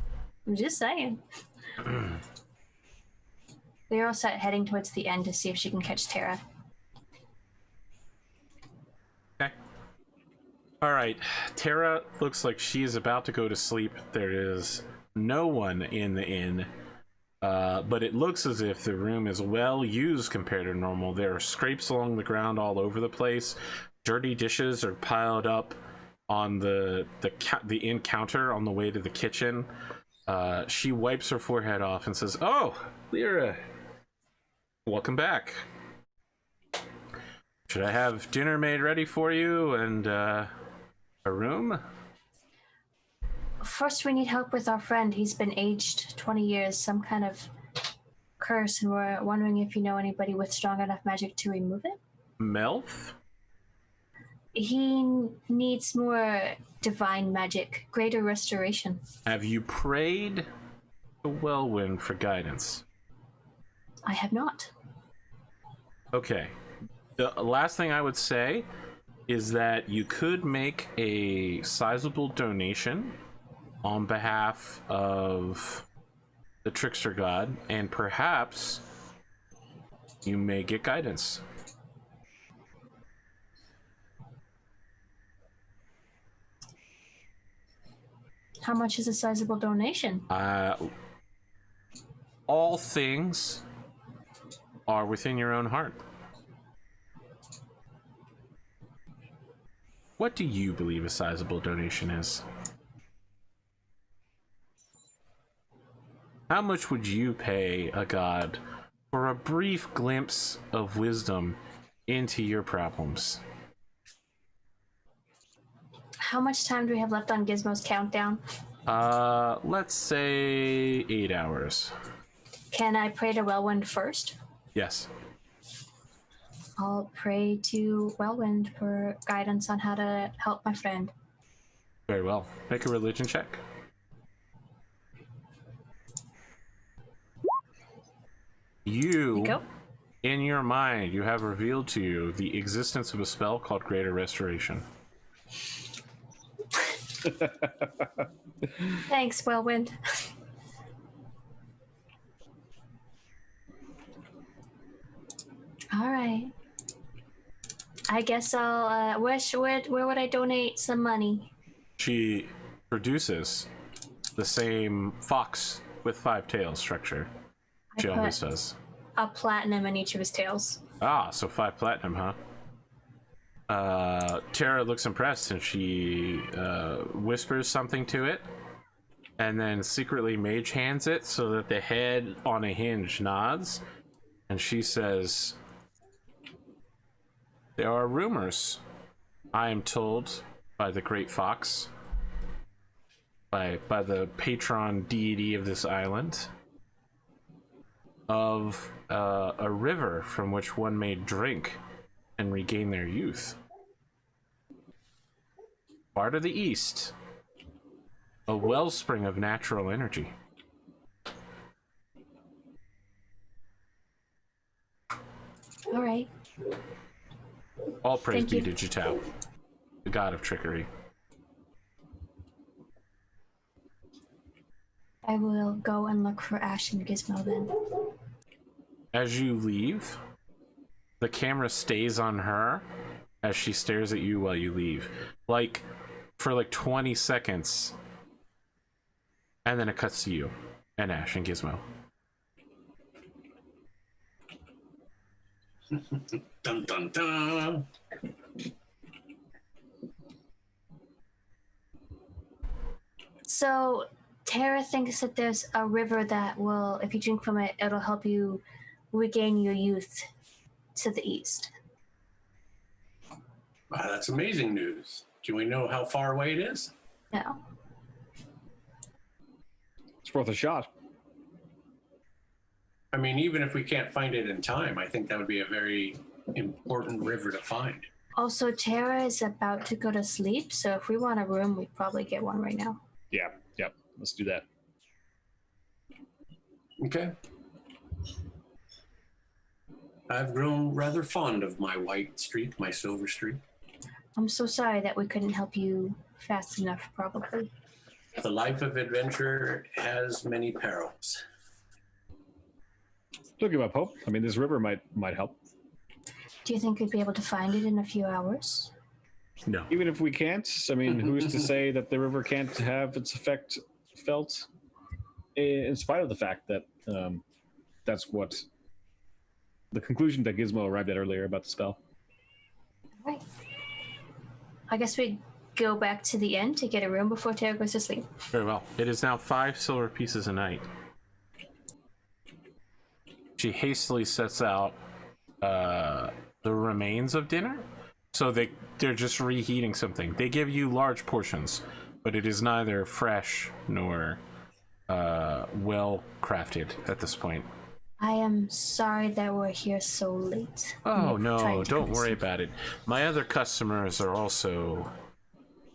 I'm just saying. They're all set heading towards the end to see if she can catch Tara. Okay. Alright, Tara looks like she is about to go to sleep. There is no one in the inn, but it looks as if the room is well used compared to normal. There are scrapes along the ground all over the place. Dirty dishes are piled up on the inn counter on the way to the kitchen. She wipes her forehead off and says, "Oh, Lyra, welcome back. Should I have dinner made ready for you and a room?" First, we need help with our friend. He's been aged 20 years, some kind of curse, and we're wondering if you know anybody with strong enough magic to remove it. Melf? He needs more divine magic, greater restoration. Have you prayed to Wellwind for guidance? I have not. Okay. The last thing I would say is that you could make a sizable donation on behalf of the Trickster God, and perhaps you may get guidance. How much is a sizable donation? All things are within your own heart. What do you believe a sizable donation is? How much would you pay a god for a brief glimpse of wisdom into your problems? How much time do we have left on Gizmo's countdown? Let's say 8 hours. Can I pray to Wellwind first? Yes. I'll pray to Wellwind for guidance on how to help my friend. Very well. Make a religion check. You Go. in your mind, you have revealed to you the existence of a spell called Greater Restoration. Thanks, Wellwind. All right. I guess I'll. Where would I donate some money? She produces the same fox with 5 tails structure. She always does. A platinum in each of his tails. Ah, so 5 platinum, huh? Tara looks impressed and she whispers something to it, and then secretly mage hands it so that the head on a hinge nods, and she says, "There are rumors, I am told by the Great Fox, by the patron deity of this island, of a river from which one may drink and regain their youth. Far to the east, a wellspring of natural energy." All right. All praise Thank be you. to Jitao, the god of trickery. I will go and look for Ashe and Gizmo then. As you leave, the camera stays on her as she stares at you while you leave. Like, for like 20 seconds. And then it cuts to you and Ashe and Gizmo. Dun dun dun. So Tara thinks that there's a river that will, if you drink from it, it'll help you regain your youth to the east. Wow, that's amazing news. Do we know how far away it is? No. It's worth a shot. I mean, even if we can't find it in time, I think that would be a very important river to find. Also, Tara is about to go to sleep, so if we want a room, we'd probably get one right now. Yeah, yep. Let's do that. Okay. I've grown rather fond of my white streak, my silver streak. I'm so sorry that we couldn't help you fast enough, probably. The life of adventure has many perils. Don't give up hope. I mean, this river might help. Do you think we'd be able to find it in a few hours? No. Even if we can't, I mean, who's to say that the river can't have its effect felt in spite of the fact that that's what the conclusion that Gizmo arrived at earlier about the spell. Right. I guess we go back to the inn to get a room before Tara goes to sleep. Very well. It is now 5 silver pieces a night. She hastily sets out the remains of dinner. So they're just reheating something. They give you large portions, but it is neither fresh nor well crafted at this point. I am sorry that we're here so late. Oh no, don't worry about it. My other customers are also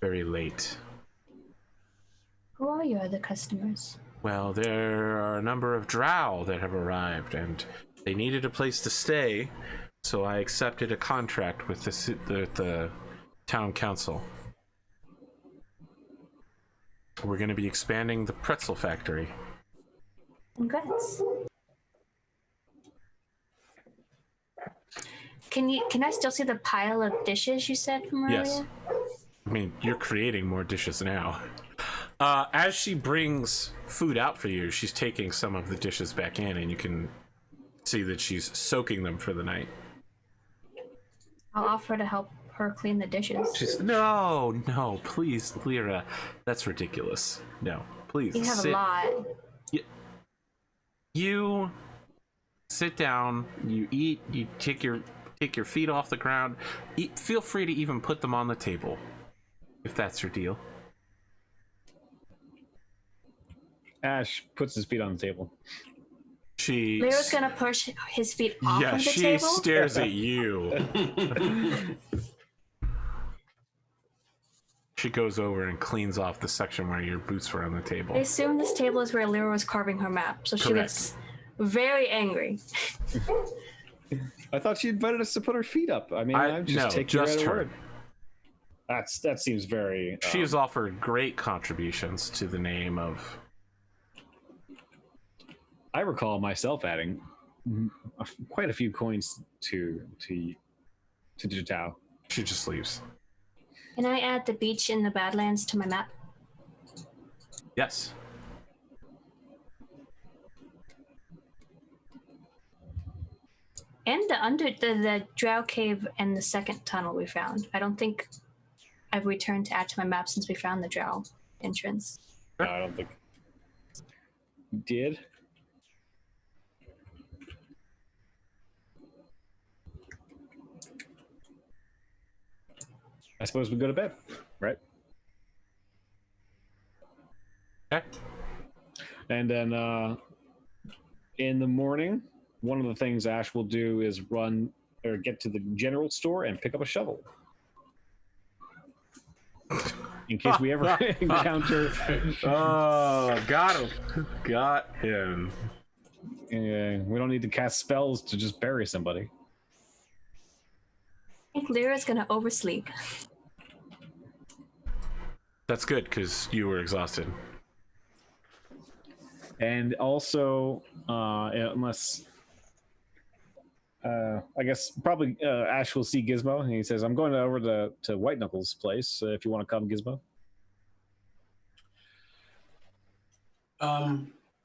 very late. Who are your other customers? Well, there are a number of drow that have arrived, and they needed a place to stay, so I accepted a contract with the town council. We're going to be expanding the pretzel factory. Congrats. Can I still see the pile of dishes you said from earlier? Yes. I mean, you're creating more dishes now. As she brings food out for you, she's taking some of the dishes back in, and you can see that she's soaking them for the night. I'll offer to help her clean the dishes. She's no, please, Lyra, that's ridiculous. No, please. You have a lot. You sit down, you eat, you take your feet off the ground. Feel free to even put them on the table, if that's your deal. Ashe puts his feet on the table. Lyra's gonna push his feet off of the table. Yeah, she stares at you. She goes over and cleans off the section where your boots were on the table. I assume this table is where Lyra was carving her map, so she gets very angry. I thought she invited us to put her feet up. I mean, I'm just taking her at her word. That seems very... She has offered great contributions to the name of... I recall myself adding quite a few coins to Jitao. She just leaves. Can I add the beach in the Badlands to my map? Yes. And the Drow Cave and the second tunnel we found. I don't think I've returned to add to my map since we found the Drow entrance. No, I don't think you did. I suppose we go to bed, right? Okay. And then in the morning, one of the things Ashe will do is get to the general store and pick up a shovel. In case we ever encounter... Oh, got him. Got him. We don't need to cast spells to just bury somebody. I think Lyra's gonna oversleep. That's good, because you were exhausted. And also, unless... I guess probably Ashe will see Gizmo, and he says, I'm going over to White Knuckles' place, if you want to come, Gizmo.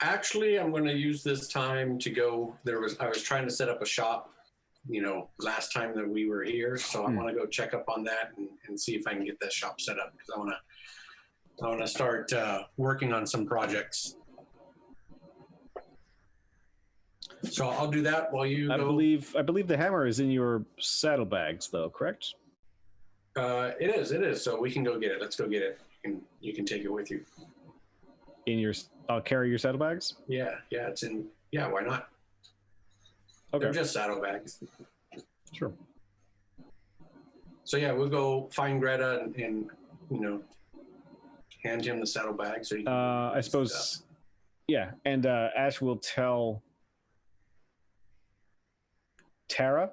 Actually, I'm going to use this time to go... I was trying to set up a shop last time that we were here. So I want to go check up on that and see if I can get that shop set up, because I want to start working on some projects. So I'll do that while you I go. believe the hammer is in your saddlebags, though, correct? It is. So we can go get it. Let's go get it. You can take it with you. I'll carry your saddlebags? Yeah, it's in. Yeah, why not? Okay. They're just saddlebags. Sure. So yeah, we'll go find Greta and hand him the saddlebag. So I suppose. Yeah, and Ashe will tell Tara,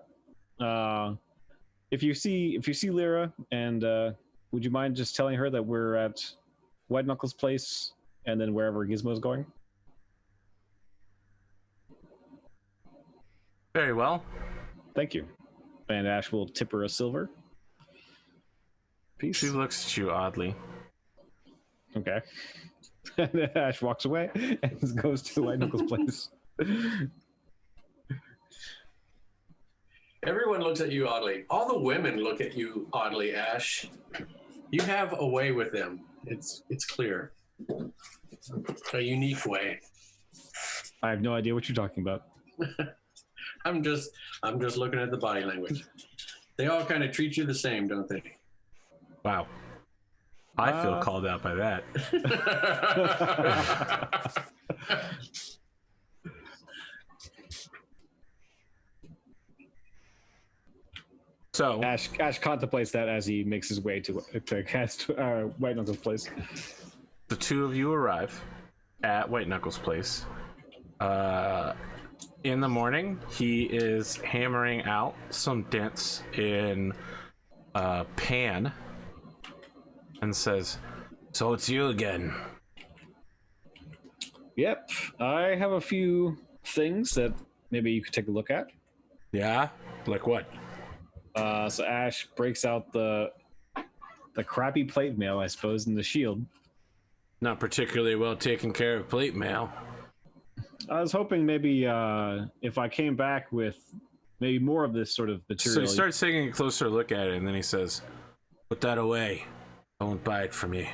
if you see Lyra, and would you mind just telling her that we're at White Knuckles' place, and then wherever Gizmo's going? Very well. Thank you. And Ashe will tip her a silver piece. She looks at you oddly. Okay. And then Ashe walks away and goes to White Knuckles' place. Everyone looks at you oddly. All the women look at you oddly, Ashe. You have a way with them. It's clear. A unique way. I have no idea what you're talking about. I'm just looking at the body language. They all kind of treat you the same, don't they? Wow. I feel called out by that. So Ashe contemplates that as he makes his way to cast White Knuckles' place. The two of you arrive at White Knuckles' place. In the morning, he is hammering out some dents in a pan and says, "So it's you again." Yep, I have a few things that maybe you could take a look at. Yeah? Like what? So Ashe breaks out the crappy plate mail, I suppose, and the shield. Not particularly well taken care of plate mail. I was hoping maybe if I came back with maybe more of this sort of material. So he starts taking a closer look at it, and then he says, "Put that away. I won't buy it from you."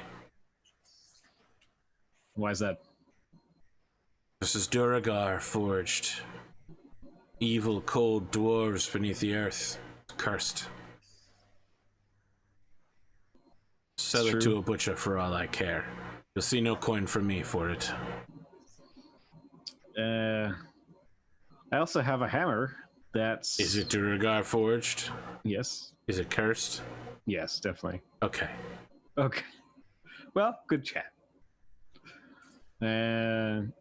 Why is that? This is Duragar forged. Evil, cold dwarves beneath the earth. Cursed. Sell it to a butcher for all I care. You'll see no coin from me for it. I also have a hammer that's... Is it Duragar forged? Yes. Is it cursed? Yes, definitely. Okay. Okay. Well, good chat. And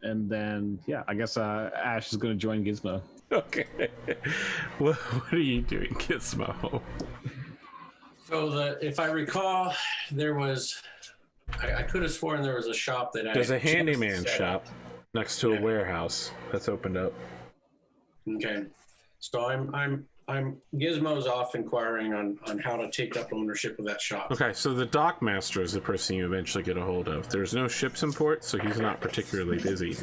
then, yeah, I guess Ashe is going to join Gizmo. Okay. What are you doing, Gizmo? So if I recall, there was... I could have sworn there was a shop that There's a handyman shop next to a warehouse that's opened up. Okay, so I'm Gizmo's off inquiring on how to take up ownership of that shop. Okay, so the dockmaster is the person you eventually get a hold of. There's no ships in port, so he's not particularly busy.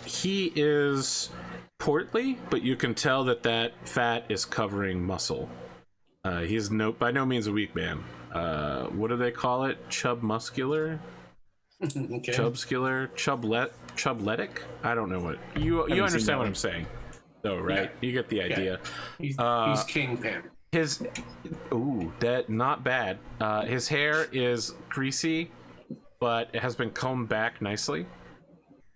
He is portly, but you can tell that fat is covering muscle. He's by no means a weak man. What do they call it? Chub muscular? Okay. Chubscular? Chubletic? I don't know what. You understand what I'm saying, though, right? Yeah. You get the idea. Yeah. He's kingpin. Not bad. His hair is greasy, but it has been combed back nicely.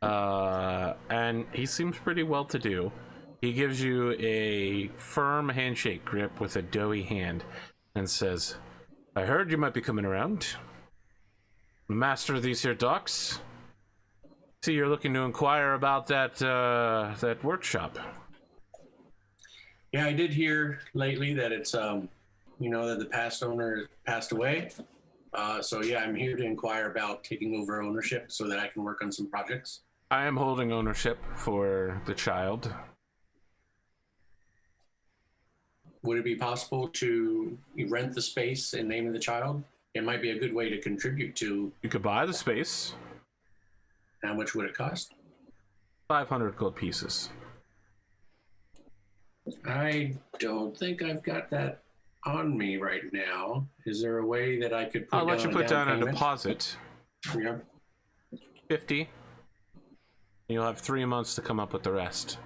And he seems pretty well to do. He gives you a firm handshake grip with a doughy hand and says, "I heard you might be coming around. Master of these here docks. See, you're looking to inquire about that workshop." Yeah, I did hear lately that it's that the past owner passed away. So yeah, I'm here to inquire about taking over ownership so that I can work on some projects. I am holding ownership for the child. Would it be possible to rent the space and name of the child? It might be a good way to contribute to. You could buy the space. How much would it cost? 500 gold pieces. I don't think I've got that on me right now. Is there a way that I could put I'll down let you put down a payment? deposit. Yeah. 50. You'll have 3 months to come up with the rest.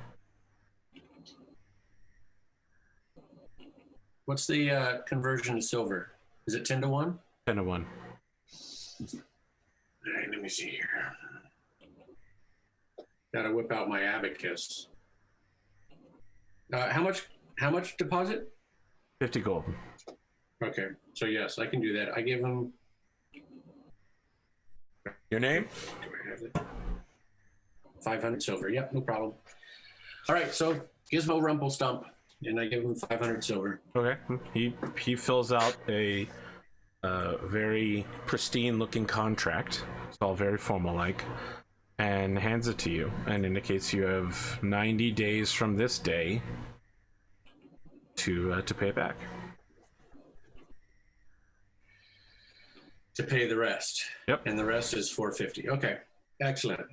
What's the conversion to silver? Is it 10 to 1? 10 to 1. All right, let me see here. Gotta whip out my abacus. How much deposit? 50 gold. Okay, so yes, I can do that. I give him. Your name? Do I have it? 500 silver. Yep, no problem. All right, so Gizmo Rumplestomp, and I give him 500 silver. Okay. He fills out a very pristine looking contract. It's all very formal like, and hands it to you and indicates you have 90 days from this day to pay it back. To pay the rest. Yep. And the rest is 450. Okay, excellent.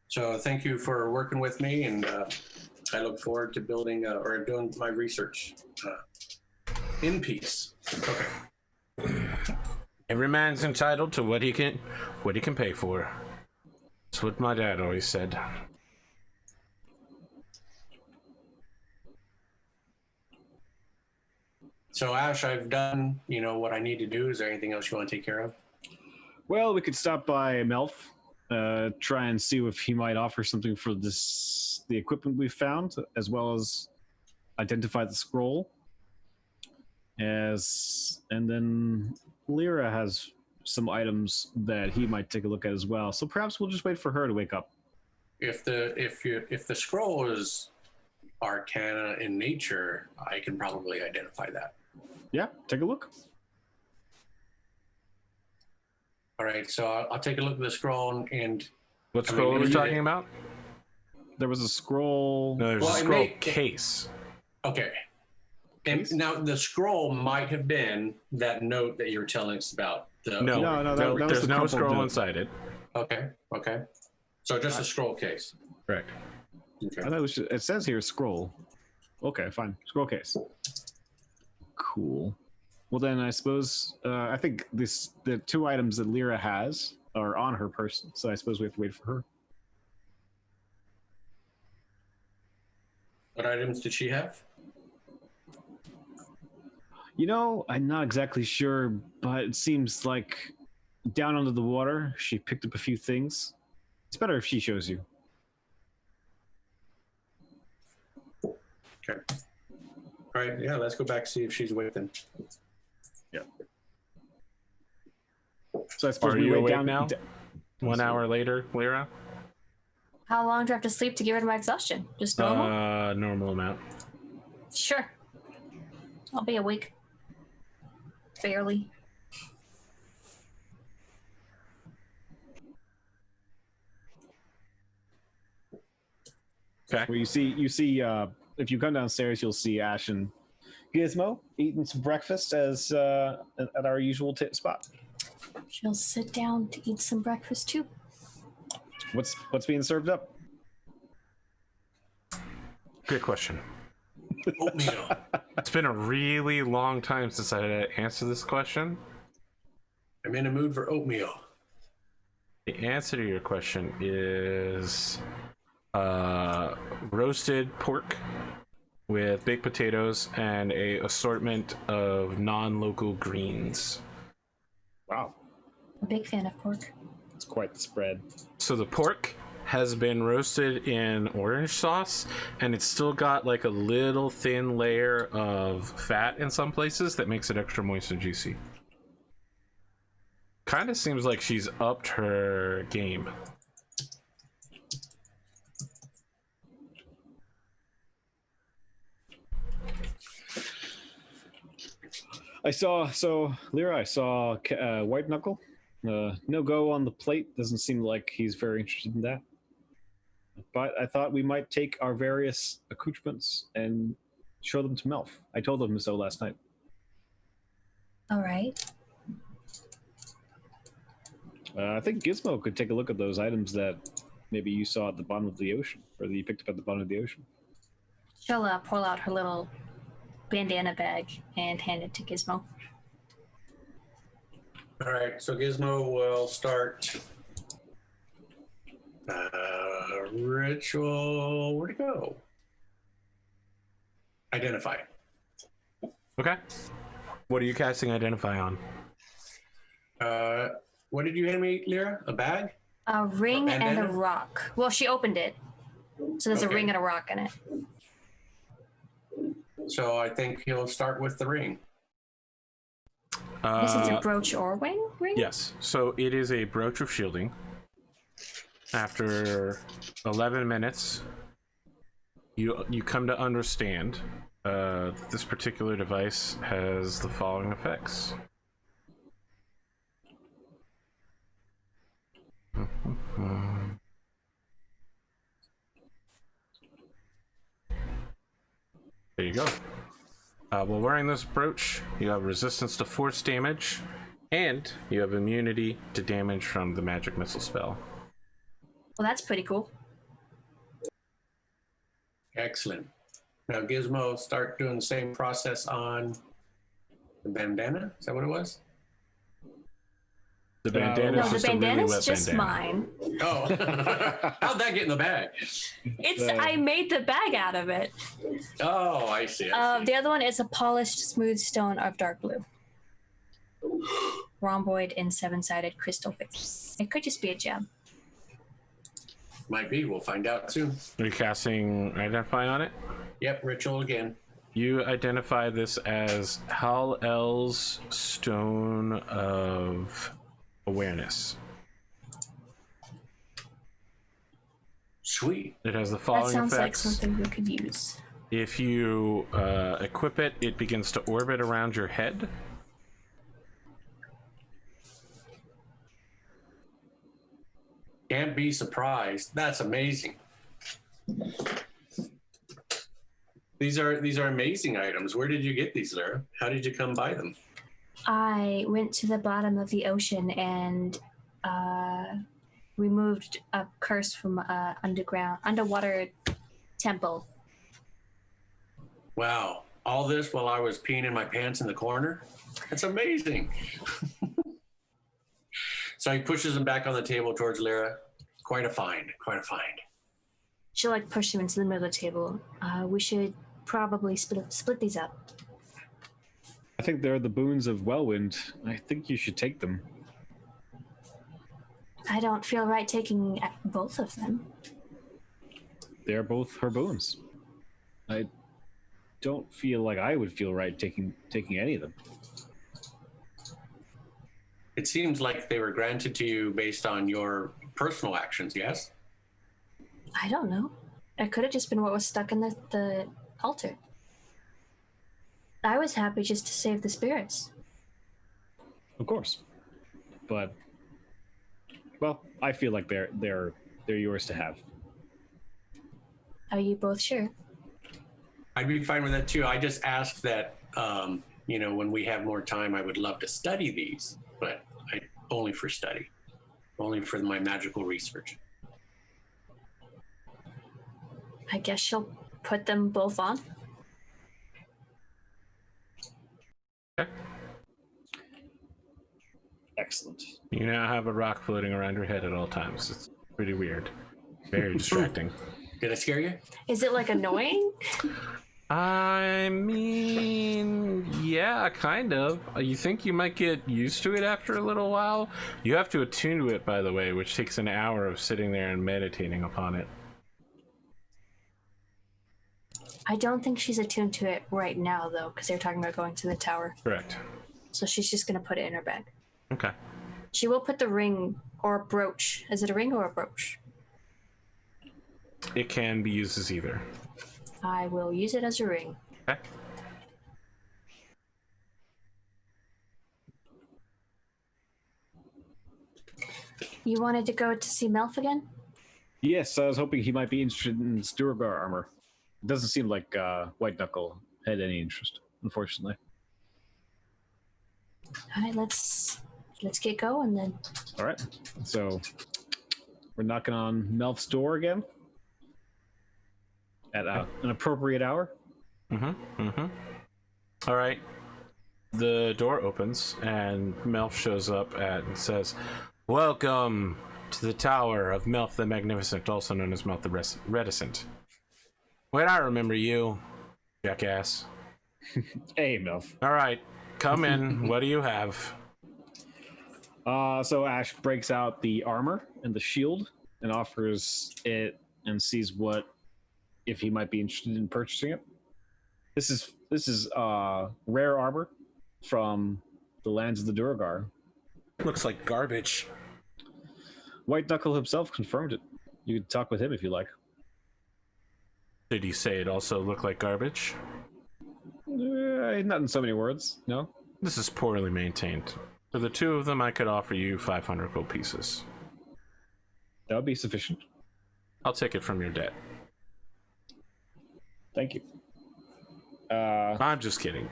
So thank you for working with me, and I look forward to building or doing my research in peace. Okay. Every man's entitled to what he can pay for. That's what my dad always said. So Ashe, I've done, what I need to do. Is there anything else you want to take care of? Well, we could stop by Melf, try and see if he might offer something for the equipment we found, as well as identify the scroll. And then Lyra has some items that he might take a look at as well. So perhaps we'll just wait for her to wake up. If the scroll is arcana in nature, I can probably identify that. Yeah, take a look. All right, so I'll take a look at the scroll and. What scroll are we talking about? There was a scroll. No, there's a scroll case. Okay. And now the scroll might have been that note that you were telling us about. No, there's no scroll inside it. Okay. So just a scroll case. Correct. Okay. I thought it says here scroll. Okay, fine. Scroll case. Cool. Well, then I suppose I think the two items that Lyra has are on her person, so I suppose we have to wait for her. What items did she have? I'm not exactly sure, but it seems like down under the water, she picked up a few things. It's better if she shows you. Okay. All right. Yeah. Let's go back, see if she's awake then. Yeah. So I suppose Are we you wait awake down now? 1 hour later, Lyra? How long do I have to sleep to get rid of my exhaustion? Just normal? Normal amount. Sure. I'll be awake. Barely. Okay. Well, you see, if you come downstairs, you'll see Ashe and Gizmo eating some breakfast at our usual spot. She'll sit down to eat some breakfast too. What's being served up? Good question. Oatmeal. It's been a really long time since I had to answer this question. I'm in a mood for oatmeal. The answer to your question is roasted pork with baked potatoes and a assortment of non-local greens. Wow, I'm a big fan of pork. it's quite the spread. So the pork has been roasted in orange sauce, and it's still got like a little thin layer of fat in some places that makes it extra moist and juicy. Kind of seems like she's upped her game. Lyra, I saw White Knuckle. No go on the plate. Doesn't seem like he's very interested in that. But I thought we might take our various accoutrements and show them to Melf. I told him so last night. All right. I think Gizmo could take a look at those items that maybe you saw at the bottom of the ocean, or that you picked up at the bottom of the ocean. She'll pull out her little bandana bag and hand it to Gizmo. All right, so Gizmo will start ritual. Where'd it go? Identify. Okay. What are you casting Identify on? What did you hand me, Lyra? A bag? A ring and a bandana? rock. Well, she opened it, so there's a Okay. ring and a rock in it. So I think he'll start with the ring. This is a brooch or ring? Yes. So it is a brooch of shielding. After 11 minutes, you come to understand this particular device has the following effects. There you go. While wearing this brooch, you have resistance to force damage, and you have immunity to damage from the magic missile spell. Well, that's pretty cool. Excellent. Now Gizmo, start doing the same process on the bandana. Is that what it was? The bandana No, is the just a really bandana's wet just bandana. mine. Oh, how'd that get in the bag? I made the bag out of it. Oh, I see. I see. The other one is a polished smooth stone of dark blue. Rhomboid and 7-sided crystal face. It could just be a gem. Might be. We'll find out soon. Are you casting Identify on it? Yep, ritual again. You identify this as Hal-El's Stone of Awareness. Sweet. It has the That following sounds like effects. something we could use. If you equip it, it begins to orbit around your head. Can't be surprised. That's amazing. These are amazing items. Where did you get these, Lyra? How did you come by them? I went to the bottom of the ocean and removed a curse from underwater temple. Wow. All this while I was peeing in my pants in the corner? That's amazing. So he pushes them back on the table towards Lyra. Quite a find. Quite a find. She'll like push him into the middle of the table. We should probably split these up. I think they're the boons of Wellwind. I think you should take them. I don't feel right taking both of them. They're both her boons. I don't feel like I would feel right taking any of them. It seems like they were granted to you based on your personal actions, yes? I don't know. It could have just been what was stuck in the altar. I was happy just to save the spirits. Of course. But well, I feel like they're yours to have. Are you both sure? I'd be fine with that too. I just asked that, when we have more time, I would love to study these, but only for study, only for my magical research. I guess she'll put them both on. Okay. Excellent. You now have a rock floating around your head at all times. It's pretty weird. Very distracting. Did I scare you? Is it like annoying? I mean, yeah, kind of. You think you might get used to it after a little while? You have to attune to it, by the way, which takes an hour of sitting there and meditating upon it. I don't think she's attuned to it right now, though, because they're talking about going to the tower. Correct. So she's just going to put it in her bag. Okay. She will put the ring or a brooch. Is it a ring or a brooch? It can be used as either. I will use it as a ring. Okay. You wanted to go to see Melf again? Yes, I was hoping he might be interested in Sturgar armor. It doesn't seem like White Knuckle had any interest, unfortunately. All right, let's get going then. All right. So We're knocking on Melf's door again at an appropriate hour. All right. The door opens and Melf shows up and says, "Welcome to the Tower of Melf the Magnificent, also known as Melf the Reticent. Wait, I remember you, jackass." Hey, Melf. All right, come in. What do you have? So Ashe breaks out the armor and the shield and offers it and sees if he might be interested in purchasing it. This is rare armor from the lands of the Duergar. Looks like garbage. White Knuckle himself confirmed it. You can talk with him if you like. Did he say it also looked like garbage? Not in so many words, no. This is poorly maintained. For the two of them, I could offer you 500 gold pieces. That would be sufficient. I'll take it from your debt. Thank you. I'm just kidding.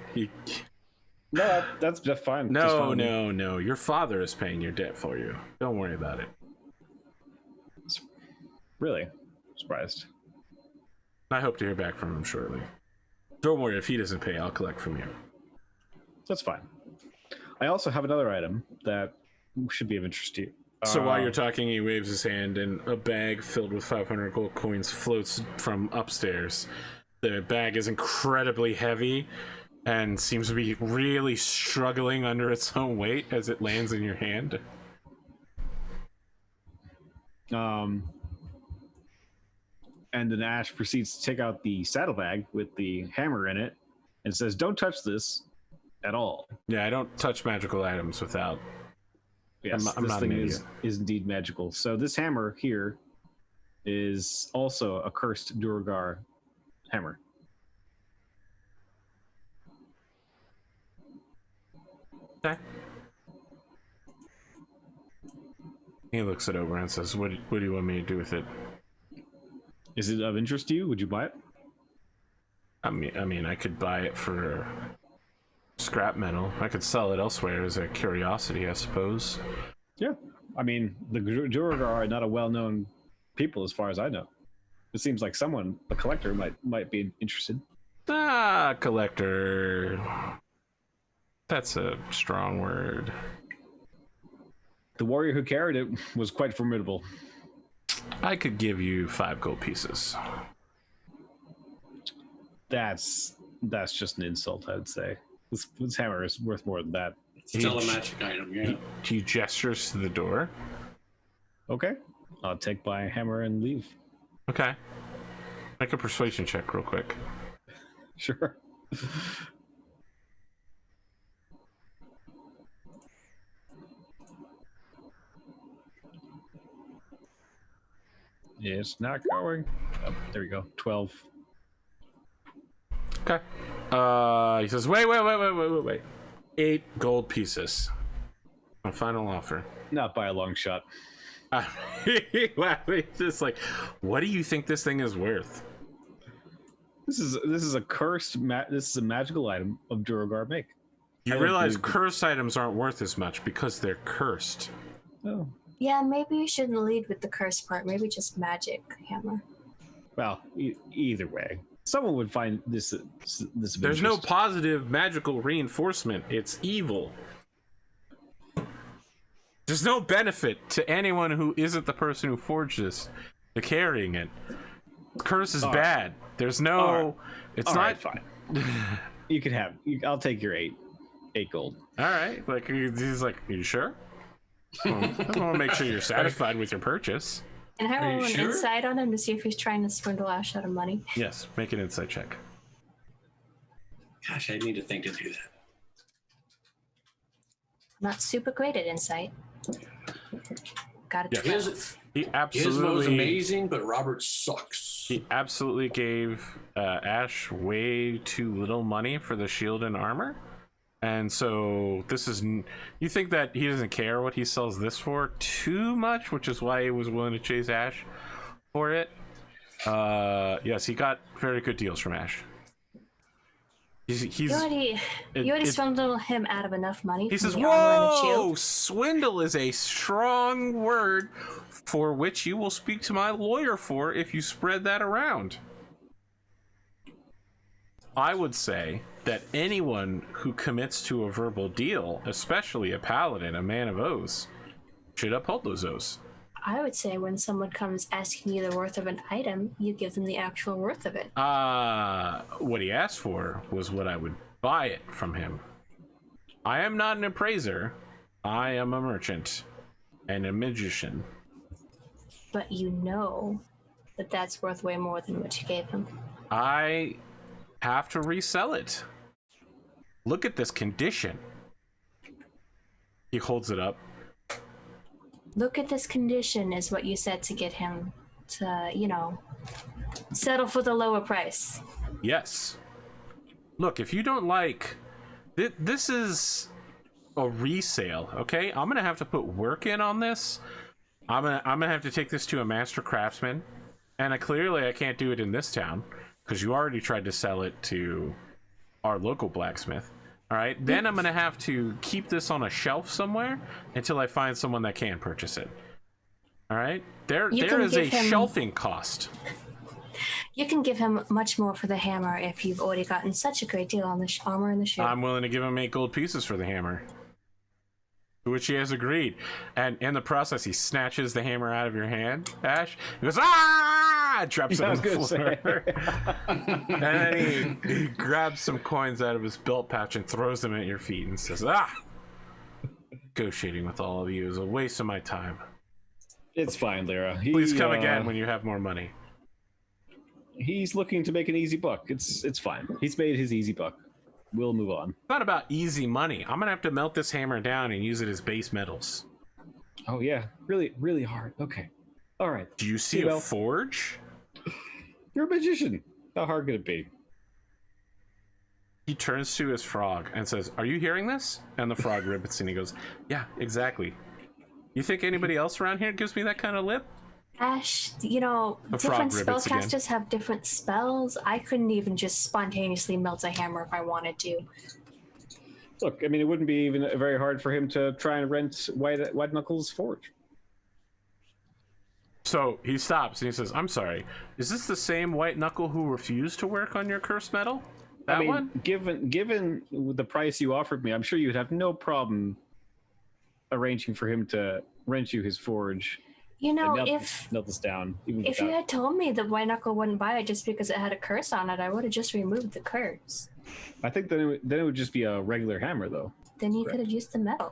No, that's just fine. No, just fine. no. Your father is paying your debt for you. Don't worry about it. Really? Surprised. I hope to hear back from him shortly. Don't worry, if he doesn't pay, I'll collect from you. That's fine. I also have another item that should be of interest to you. So while you're talking, he waves his hand, and a bag filled with 500 gold coins floats from upstairs. The bag is incredibly heavy and seems to be really struggling under its own weight as it lands in your hand. And then Ashe proceeds to take out the saddlebag with the hammer in it and says, "Don't touch this at all." Yeah, I don't touch magical items without... Yes, I'm this not thing an is indeed magical. So this hammer here is also a cursed Duergar hammer. Okay. He looks it over and says, what do you want me to do with it? Is it of interest to you? Would you buy it? I mean, I could buy it for scrap metal. I could sell it elsewhere as a curiosity, I suppose. Yeah. I mean, the Duergar are not a well-known people as far as I know. It seems like a collector might be interested. Ah, collector. That's a strong word. The warrior who carried it was quite formidable. I could give you 5 gold pieces. That's just an insult, I would say. This hammer is worth more than that. Still a magic item, yeah. He gestures to the door. Okay. I'll take my hammer and leave. Okay. Make a persuasion check real quick. Sure. It's not going. Oh, there we go. 12. Okay. He says, wait. 8 gold pieces. My final offer. Not by a long shot. It's just like, what do you think this thing is worth? This is a cursed. This is a magical item of Duergar make. You realize cursed items aren't worth as much because they're cursed. Oh. Yeah, maybe you shouldn't lead with the curse part. Maybe just magic hammer. Well, either way, someone would find this. There's no positive magical reinforcement. It's evil. There's no benefit to anyone who isn't the person who forged this to carrying it. Curse is bad. There's no. Right. It's not right, fine. You can have. I'll take your 8 gold. All right. Like he's like, are you sure? I want to make sure you're satisfied with your purchase. And I roll an insight on him to see if he's trying to swindle Ashe out of money. Yes, make an insight check. Gosh, I need to think to do that. Not super great at insight. Got it. Yeah. He absolutely Gizmo's amazing, but Robert sucks. He absolutely gave Ashe way too little money for the shield and armor. And so this is, you think that he doesn't care what he sells this for too much, which is why he was willing to chase Ashe for it. Yes, he got very good deals from Ashe. You already swindled him out of enough money. He from says, the armor and the "Whoa! shield. Swindle is a strong word for which you will speak to my lawyer for if you spread that around." I would say that anyone who commits to a verbal deal, especially a paladin, a man of oaths, should uphold those oaths. I would say when someone comes asking you the worth of an item, you give them the actual worth of it. What he asked for was what I would buy it from him. I am not an appraiser. I am a merchant and a magician. But you know that that's worth way more than what you gave him. I have to resell it. Look at this condition. He holds it up. Look at this condition is what you said to get him to, settle for the lower price. Yes. Look, if you don't like... This is a resale, okay? I'm gonna have to put work in on this. I'm gonna have to take this to a master craftsman. And clearly I can't do it in this town, because you already tried to sell it to our local blacksmith. All right, then I'm gonna have to keep this on a shelf somewhere until I find someone that can purchase it. All right, there is a shelving cost. You can give him much more for the hammer if you've already gotten such a great deal on the armor and the shield. I'm willing to give him 8 gold pieces for the hammer, to which he has agreed. And in the process, he snatches the hammer out of your hand, Ash. He goes, "Ah!" Drops it on the floor. And then he grabs some coins out of his belt pouch and throws them at your feet and says, "Ah! Negotiating with all of you is a waste of my time. It's fine, Lyra. Please come again when you have more money." He's looking to make an easy buck. It's fine. He's made his easy buck. We'll move on. It's not about easy money. I'm gonna have to melt this hammer down and use it as base metals. Oh yeah, really, really hard. Okay, all right. Do you see a forge? You're a magician. How hard could it be? He turns to his frog and says, "Are you hearing this?" And the frog ribbits and he goes, "Yeah, exactly. You think anybody else around here gives me that kind of lip?" Ash, different spellcasters have different spells. I couldn't even just spontaneously melt a hammer if I wanted to. Look, I mean, it wouldn't be even very hard for him to try and rent White Knuckles' forge. So he stops and he says, "I'm sorry. Is this the same White Knuckle who refused to work on your cursed metal? That one?" Given the price you offered me, I'm sure you'd have no problem arranging for him to rent you his forge. Melt this down. If you had told me that White Knuckle wouldn't buy it just because it had a curse on it, I would have just removed the curse. I think then it would just be a regular hammer, though. Then you could have used the metal.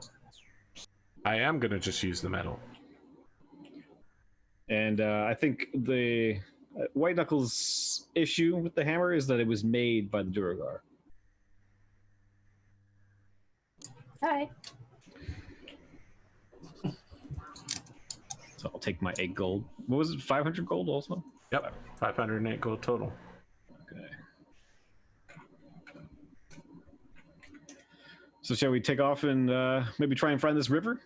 I am gonna just use the metal. And I think the White Knuckles' issue with the hammer is that it was made by the Duergar. All right. So I'll take my 8 gold. What was it? 500 gold also? Yep, 508 gold total. Okay. So shall we take off and maybe try and find this river?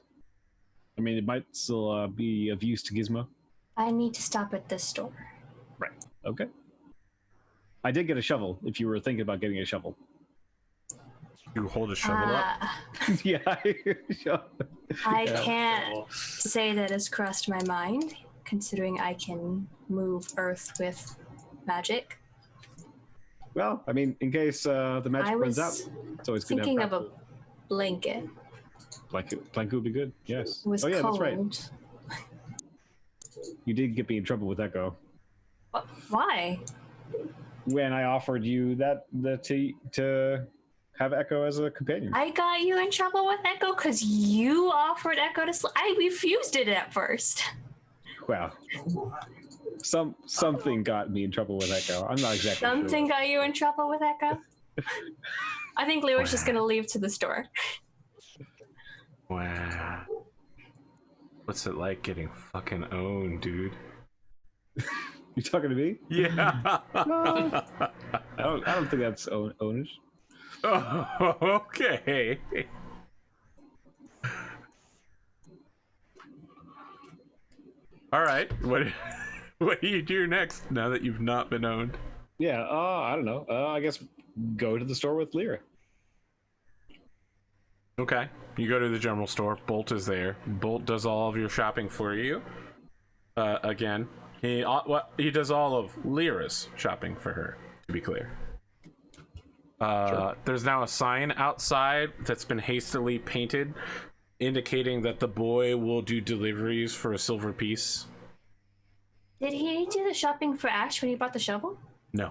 I mean, it might still be of use to Gizmo. I need to stop at this store. Right. Okay. I did get a shovel, if you were thinking about getting a shovel. You hold a shovel up? Yeah. I can't say that has crossed my mind, considering I can move earth with magic. Well, I mean, in case the magic runs out, it's always good to have thinking of a blanket. Blanket would be good, yes. It was yeah, cold. That's right. You did get me in trouble with Echo. Why? When I offered you to have Echo as a companion. I got you in trouble with Echo because you offered Echo to sleep. I refused it at first. Wow. Something got me in trouble with Echo. I'm not exactly Something sure. got you in trouble with Echo? I think Lyra's just going to leave to the store. Wow. What's it like getting fucking owned, dude? You talking to me? Yeah. No. I don't think that's ownish. Oh, okay. All right. What do you do next now that you've not been owned? Yeah, I don't know. I guess go to the store with Lyra. Okay. You go to the general store. Bolt is there. Bolt does all of your shopping for you. Again, he does all of Lyra's shopping for her, to be clear. Sure. There's now a sign outside that's been hastily painted indicating that the boy will do deliveries for a silver piece. Did he do the shopping for Ashe when he bought the shovel? No.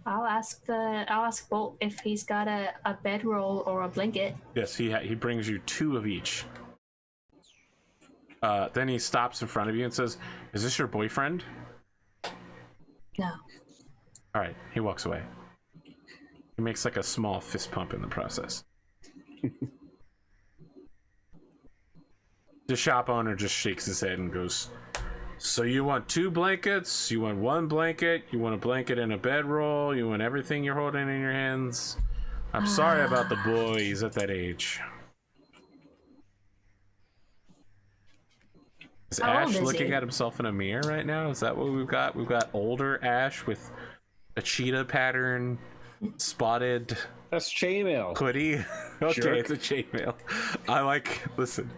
I'll ask Bolt if he's got a bedroll or a blanket. Yes, he brings you 2 of each. Then he stops in front of you and says, "Is this your boyfriend?" No. All right, he walks away. He makes like a small fist pump in the process. The shop owner just shakes his head and goes, "So you want 2 blankets? You want 1 blanket? You want a blanket and a bedroll? You want everything you're holding in your hands? I'm sorry about the boy. He's at that age." Is How old Ashe is looking he? at himself in a mirror right now? Is that what we've got? We've got older Ashe with a cheetah pattern, spotted That's chainmail. hoodie. Okay, Jerk. it's a chainmail. Listen,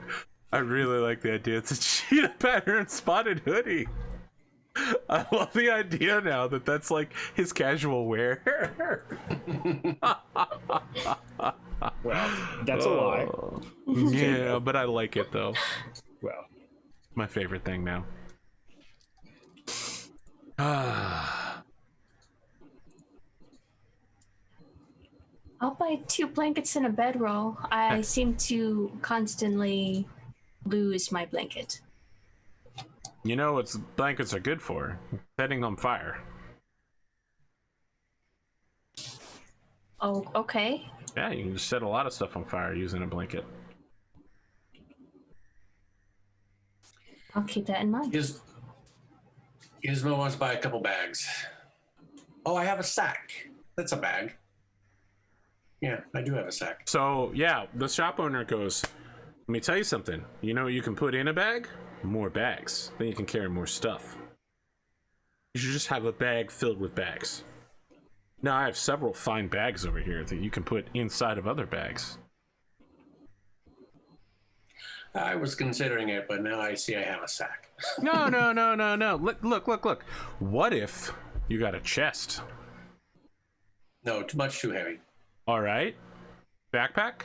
I really like the idea. It's a cheetah pattern spotted hoodie. I love the idea now that that's like his casual wear. Well, that's a lie. Yeah, but I like it though. Well, My favorite thing now. I'll buy 2 blankets and a bedroll. I seem to constantly lose my blanket. You know what blankets are good for? Setting on fire. Oh, okay. Yeah, you can just set a lot of stuff on fire using a blanket. I'll keep that in mind. Gizmo wants to buy a couple bags. Oh, I have a sack. That's a bag. Yeah, I do have a sack. So, yeah, the shop owner goes, "Let me tell you something. You know what you can put in a bag? More bags. Then you can carry more stuff. You should just have a bag filled with bags. Now, I have several fine bags over here that you can put inside of other bags." I was considering it, but now I see I have a sack. No. Look. What if you got a chest? No, too heavy. All right. Backpack?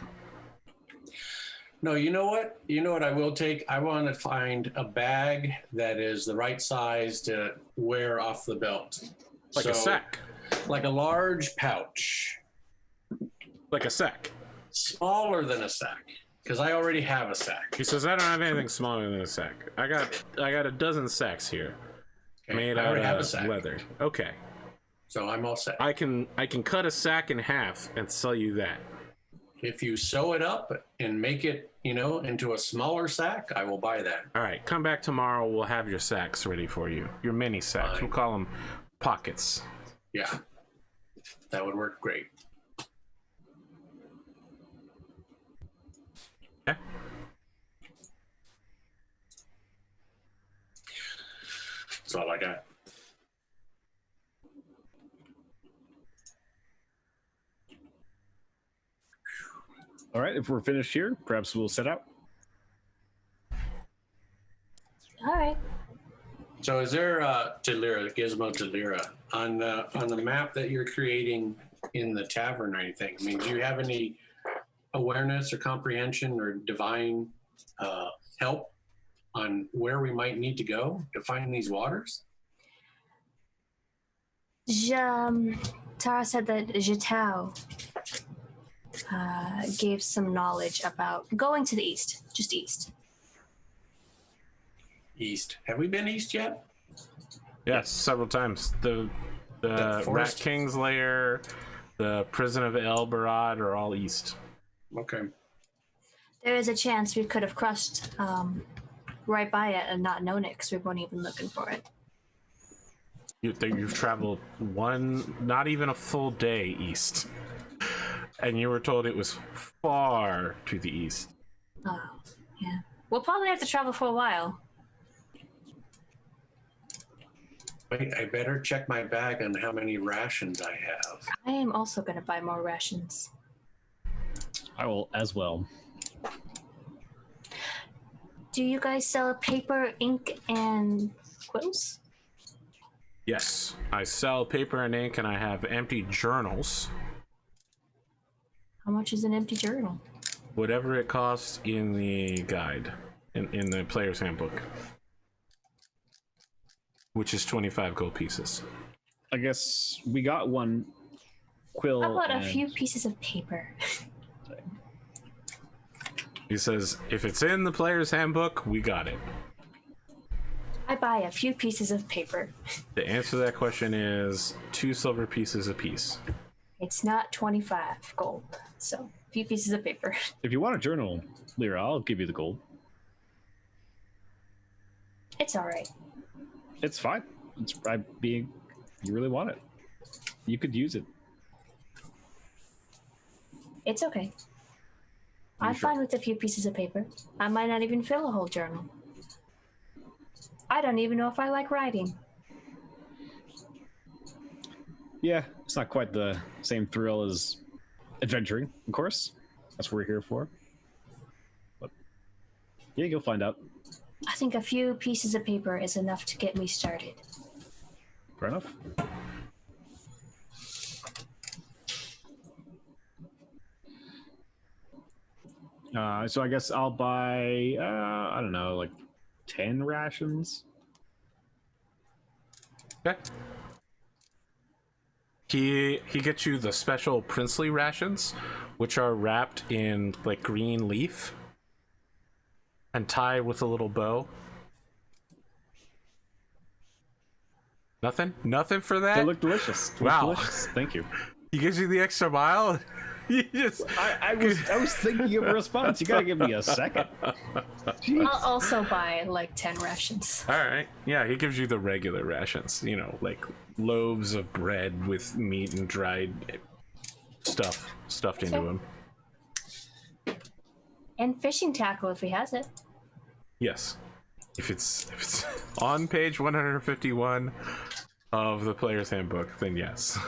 No, you know what? You know what I will take? I want to find a bag that is the right size to wear off the belt. Like a sack. Like a large pouch. Like a sack. Smaller than a sack. Because I already have a sack. He says, "I don't have anything smaller than a sack. I got a dozen sacks here, Okay, made I out already have a of sack. leather." Okay, So I'm all set. I can cut a sack in half and sell you that. If you sew it up and make it, into a smaller sack, I will buy that. All right, come back tomorrow. We'll have your sacks ready for you. Your mini sacks. Fine. We'll call them pockets. Yeah. That would work great. Yeah. That's all I got. all right. If we're finished here, perhaps we'll set out. All right. So is there Gizmo to Lyra, on the map that you're creating in the tavern or anything? I mean, do you have any awareness or comprehension or divine help on where we might need to go to find these waters? Tara said that Jitao gave some knowledge about going to the east, just east. East. Have we been east yet? Yes, several times. The Rat forest? King's Lair, the Prison of El Barad are all east. Okay. There is a chance we could have crushed right by it and not known it because we weren't even looking for it. You've traveled not even a full day east, and you were told it was far to the east. Oh, yeah. We'll probably have to travel for a while. Wait, I better check my bag on how many rations I have. I am also going to buy more rations. I will as well. Do you guys sell paper, ink, and quills? Yes, I sell paper and ink, and I have empty journals. How much is an empty journal? Whatever it costs in the guide, in the player's handbook, which is 25 gold pieces. I guess we got one quill. How about a few pieces of paper? He says, if it's in the player's handbook, we got it. I buy a few pieces of paper. The answer to that question is 2 silver pieces apiece. It's not 25 gold, so a few pieces of paper. If you want a journal, Lyra, I'll give you the gold. It's all right. It's fine. It's you really want it. You could use it. It's okay. I'm fine with a few pieces of paper. I might not even fill a whole journal. I don't even know if I like writing. Yeah, it's not quite the same thrill as adventuring, of course. That's what we're here for. But yeah, you'll find out. I think a few pieces of paper is enough to get me started. Fair enough. So I guess I'll buy, I don't know, like 10 rations. Okay. He gets you the special princely rations, which are wrapped in like green leaf and tied with a little bow. Nothing for that. They look delicious. Wow. Delicious. Thank you. He gives you the extra mile. You just... I was thinking of a response. You gotta give me a second. Jeez. I'll also buy like 10 rations. All right. Yeah, he gives you the regular rations. You know, like loaves of bread with meat and dried stuff stuffed into them. And fishing tackle if he has it. Yes. If it's on page 151 of the player's handbook, then yes.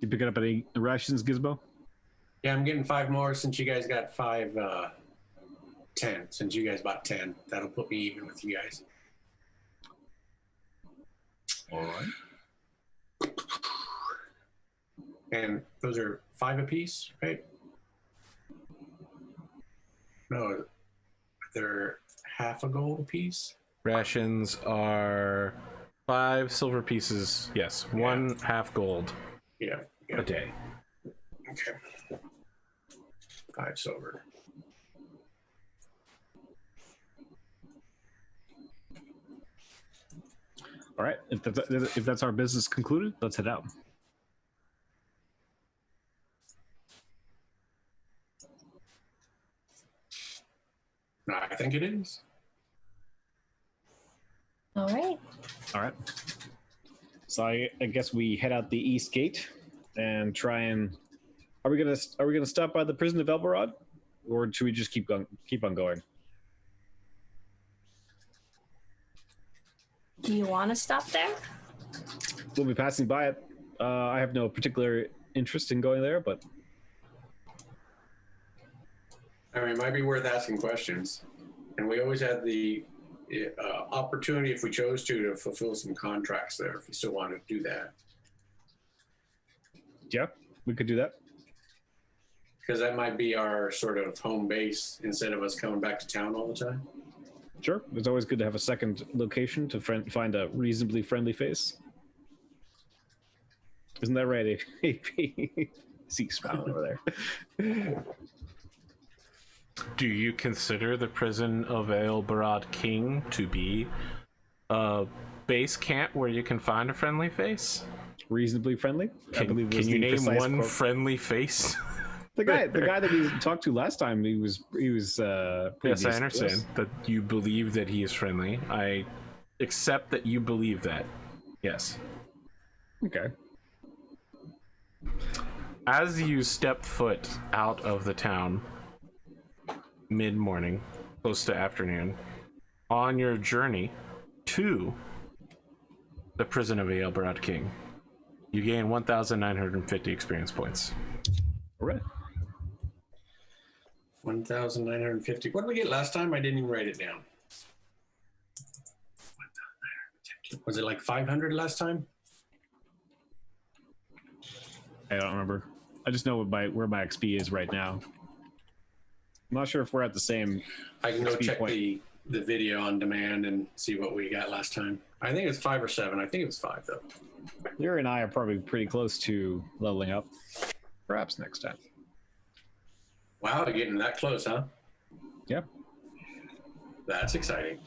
You picking up any rations, Gizmo? Yeah, I'm getting 5 more since you guys got 10. Since you guys bought 10, that'll put me even with you guys. All right. And those are 5 apiece, right? No, they're half a gold apiece. Rations are 5 silver pieces. Yes, 1 half gold. Yeah. A day. Okay. 5 silver. All right. If that's our business concluded, let's head out. I think it is. All right. All right. So I guess we head out the east gate and try and. Are we gonna stop by the prison of Elberod, or should we just keep on going? Do you want to stop there? We'll be passing by it. I have no particular interest in going there, but I mean, it might be worth asking questions. And we always had the opportunity, if we chose to fulfill some contracts there, if we still wanted to do that. yeah, we could do that. Because that might be our sort of home base instead of us coming back to town all the time. Sure. It's always good to have a second location to find a reasonably friendly face. Isn't that right, AP? See smiling over there. Do you consider the prison of Elberod King to be a base camp where you can find a friendly face? Reasonably friendly? Can you name one friendly face? The guy that we talked to last time, he was yes, I understand that you believe that he is friendly. I accept that you believe that. Yes. Okay. As you step foot out of the town, mid-morning, close to afternoon, on your journey to the prison of Aelberod King, you gain 1,950 experience points. All right. 1,950. What did we get last time? I didn't even write it down. Was it like 500 last time? I don't remember. I just know what where my XP is right now. I'm not sure if we're at the same. I can go XP check point. the video on demand and see what we got last time. I think it's 5 or 7. I think it was 5 though. Lyra and I are probably pretty close to leveling up. Perhaps next time. Wow, they're getting that close, huh? Yep. That's exciting.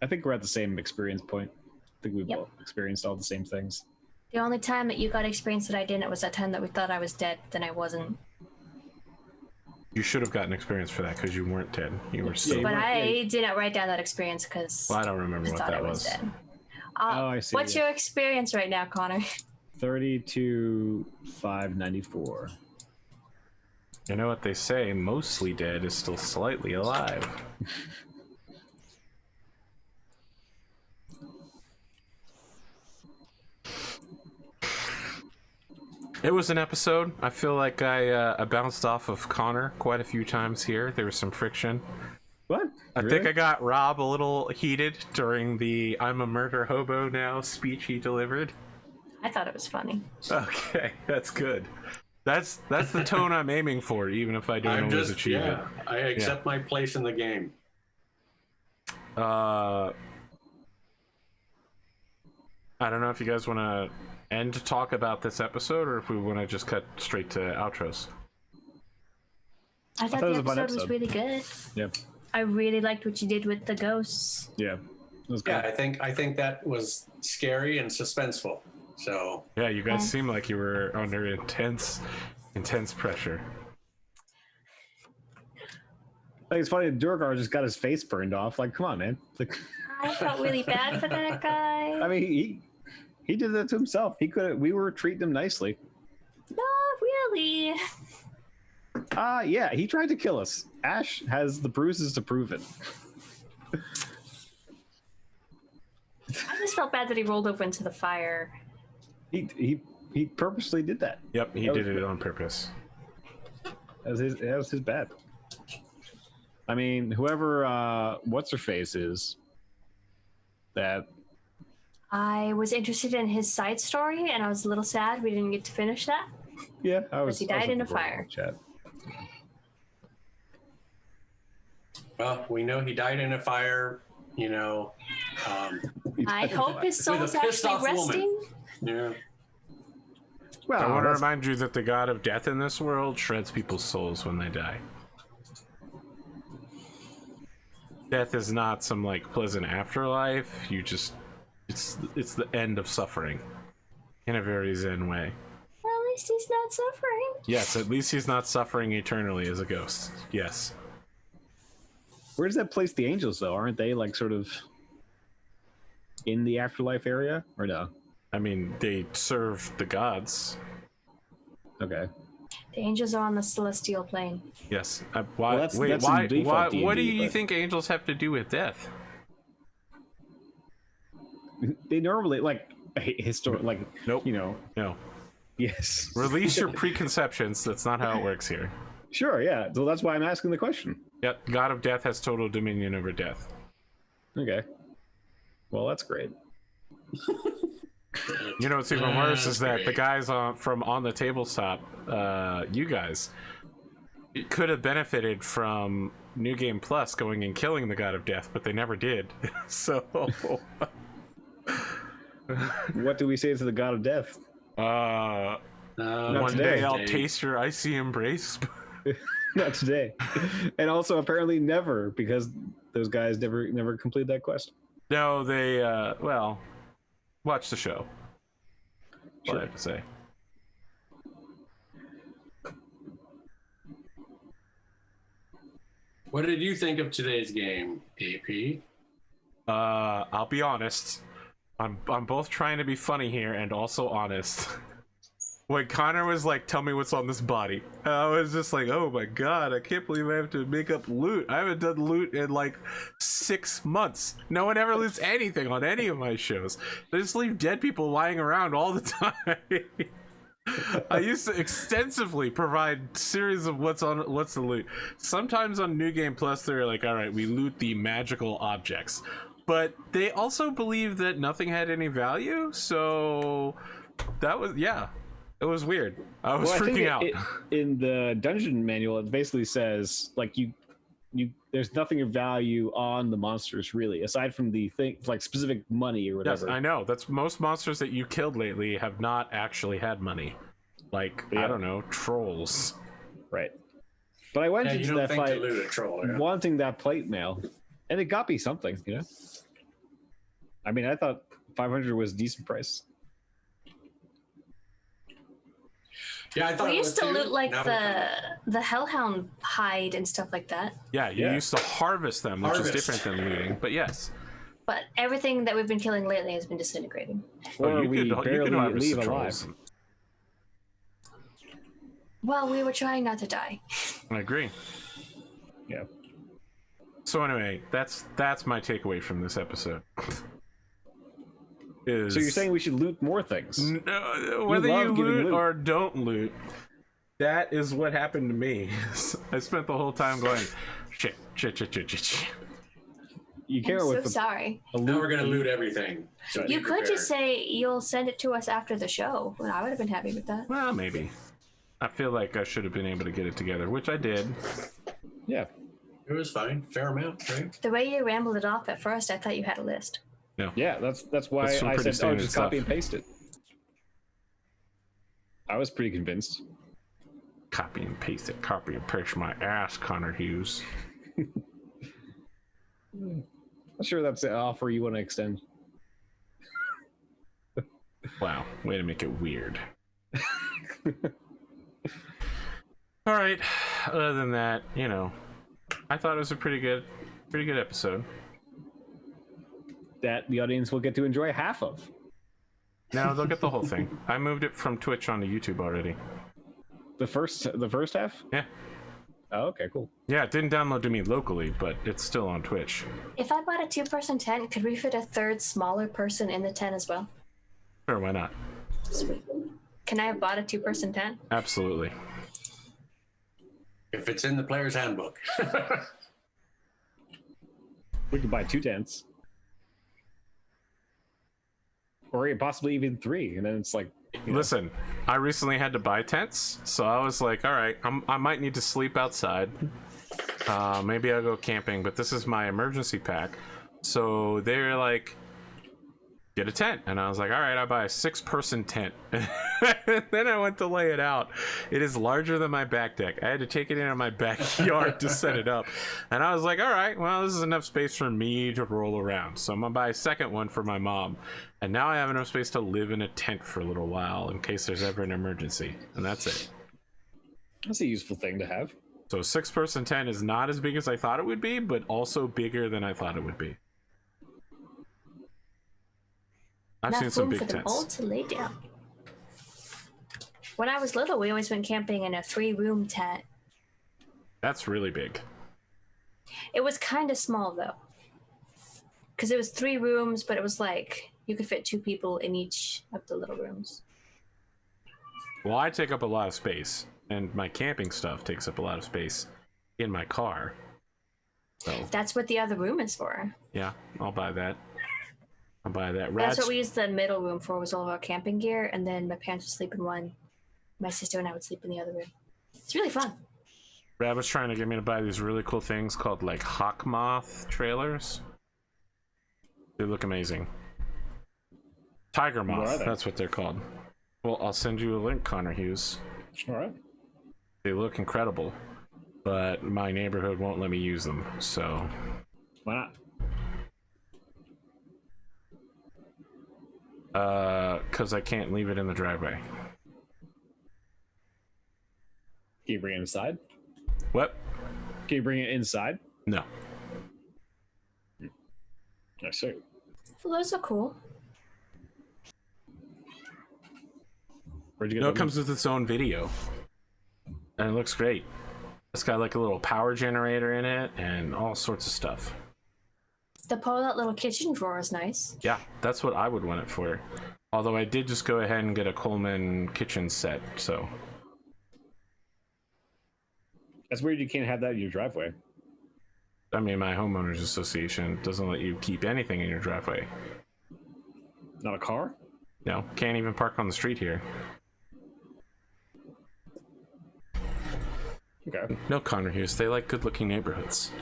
I think we're at the same experience point. I think we've Yep. both experienced all the same things. The only time that you got experience that I didn't was that time that we thought I was dead, then I wasn't. You should have gotten experience for that because you weren't dead. You were still. But weren't I didn't write down that experience because Well, I don't remember I what thought I that was was. dead. Oh, I see, What's yeah. your experience right now, Connor? 32,594. You know what they say? Mostly dead is still slightly alive. It was an episode. I feel like I bounced off of Connor quite a few times here. There was some friction. What? I Really? think I got Rob a little heated during the "I'm a murder hobo now" speech he delivered. I thought it was funny. Okay, that's good. That's the tone I'm aiming for, even if I don't I'm always just, achieve it. I accept my place in the game. I don't know if you guys want to end to talk about this episode, or if we want to just cut straight to outros. I thought thought it the was a fun episode was episode. really good. Yeah. I really liked what you did with the ghosts. Yeah. It was good. Yeah, I think that was scary and suspenseful. So Yeah, you guys Yeah. seem like you were under intense pressure. Like, it's funny, Durgar just got his face burned off. Like, come on, man. Like, I felt really bad for that guy. I mean, he did that to himself. He could. We were treating him nicely. Not really. Yeah, he tried to kill us. Ashe has the bruises to prove it. I just felt bad that he rolled over into the fire. He purposely did that. Yep, he That did was it good. on purpose. That was his bad. I mean, whoever what's her face is that. I was interested in his side story, and I was a little sad we didn't get to finish that. Yeah, I was. he I was died in looking a forward to fire. the Chat. well, we know he died in a fire. You know, I hope his With a soul's pissed actually off woman. resting. yeah. Well, I want to that's- remind you that the god of death in this world shreds people's souls when they die. Death is not some like pleasant afterlife. You just it's the end of suffering in a very zen way. Well, at least he's not suffering. Yes, at least he's not suffering eternally as a ghost. Yes. Where does that place the angels though? Aren't they like sort of in the afterlife area or no? I mean, they serve the gods. Okay. The angels are on the celestial plane. Yes. Why? Well, that's- wait. that's in Why? default Why? D&D, What do you but- think angels have to do with death? They normally like like Nope. you know. No. Yes. Release your preconceptions. That's not how it works here. Sure. Yeah. So that's why I'm asking the question. Yep. God of death has total dominion over death. Okay. Well, that's great. You know what's even worse is that the great. guys from On the Tabletop, you guys, could have benefited from New Game Plus going and killing the God of Death, but they never did. So, What do we say to the god of death? one today. day I'll taste your icy embrace. Not today. And also apparently never, because those guys never completed that quest. No, they, well, watch the show. That's what I have to say. What did you think of today's game, AP? I'll be honest. I'm both trying to be funny here and also honest. when Connor was like, tell me what's on this body, I was just like, oh my god, I can't believe I have to make up loot. I haven't done loot in like 6 months. No one ever loots anything on any of my shows. They just leave dead people lying around all the time. I used to extensively provide series of what's the loot. Sometimes on New Game Plus they're like, all right, we loot the magical objects, but they also believe that nothing had any value. So that was, yeah, it was weird. I was freaking out. In the dungeon manual, it basically says like you there's nothing of value on the monsters really, aside from the thing like specific money or whatever. Yes, I know. That's most monsters that you killed lately have not actually had money. Like, I don't know, trolls. Right. But I went into that fight loot a troll, wanting that plate mail, and it got me something, you know? I mean, I thought 500 was a decent price. Yeah, I thought we used to loot like the hellhound hide and stuff like that. Yeah, you used to harvest them, which is different than looting. But yes. But everything that we've been killing lately has been disintegrating. Or you could leave alive. Well, we were trying not to die. I agree. Yeah. So anyway, that's my takeaway from this episode. So you're saying we should loot more things? No, whether you loot or don't loot, that is what happened to me. I spent the whole time going, shit. You care I'm with so sorry. Now we're gonna loot everything. So you could just say you'll send it to us after the show. Well, I would have been happy with that. Well, maybe. I feel like I should have been able to get it together, which I did. Yeah. It was fine. Fair amount, right? The way you rambled it off at first, I thought you had a list. No. Yeah, that's why I said, oh, just copy and paste it. I was pretty convinced. Copy and paste it. Copy and paste my ass, conorhughes. I'm sure that's an offer you want to extend. Wow, way to make it weird. All right. Other than that, you know, I thought it was a pretty good episode. That the audience will get to enjoy half of. No, they'll get the whole thing. I moved it from Twitch onto YouTube already. The first half? Yeah. Oh, okay, cool. Yeah, it didn't download to me locally, but it's still on Twitch. If I bought a 2-person tent, could we fit a third smaller person in the tent as well? Sure, why not? Sweet. Can I have bought a 2-person tent? Absolutely. If it's in the player's handbook. We could buy 2 tents. Or possibly even 3, and then it's like... Listen, I recently had to buy tents, so I was like, all right, I might need to sleep outside. Maybe I'll go camping, but this is my emergency pack. So they're like, get a tent. And I was like, all right, I'll buy a 6-person tent. And then I went to lay it out. It is larger than my back deck. I had to take it into my backyard to set it up. And I was like, all right, well, this is enough space for me to roll around. So I'm going to buy a second one for my mom. And now I have enough space to live in a tent for a little while in case there's ever an emergency. And that's it. That's a useful thing to have. So 6-person tent is not as big as I thought it would be, but also bigger than I thought it would be. I've seen some big tents. All to lay down. When I was little, we always went camping in a 3-room tent. That's really big. It was kind of small though, because it was 3 rooms, but it was like you could fit 2 people in each of the little rooms. Well, I take up a lot of space, and my camping stuff takes up a lot of space in my car. So that's what the other room is for. Yeah, I'll buy that. I'll buy that. That's what we used the middle room for, was all of our camping gear, and then my parents would sleep in one. My sister and I would sleep in the other room. It's really fun. Brad was trying to get me to buy these really cool things called like hawk moth trailers. They look amazing. Tiger moth, that's what they're called. Well, I'll send you a link, conorhughes. All right. They look incredible, but my neighborhood won't let me use them, so. Why not? Because I can't leave it in the driveway. Can you bring it inside? What? Can you bring it inside? No. I see. Well, those are cool. Where'd you get No, that? it comes with its own video, and it looks great. It's got like a little power generator in it and all sorts of stuff. The pull-out little kitchen drawer is nice. Yeah, that's what I would want it for. Although I did just go ahead and get a Coleman kitchen set, so. That's weird. You can't have that in your driveway. I mean, my homeowners association doesn't let you keep anything in your driveway. Not a car? No, can't even park on the street here. Okay. No, conorhughes. They like good-looking neighborhoods.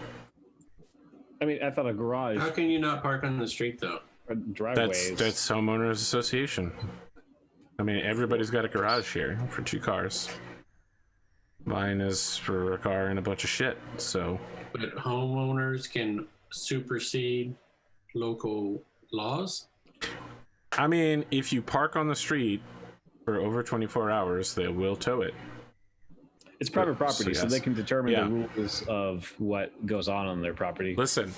I mean, I thought a garage, How can you not park on the street though? a driveway. That's homeowners association. I mean, everybody's got a garage here for 2 cars. Mine is for a car and a bunch of shit. So. But homeowners can supersede local laws. I mean, if you park on the street for over 24 hours, they will tow it. It's private property, so yes. they can determine Yeah. the rules of what goes on their property. Listen,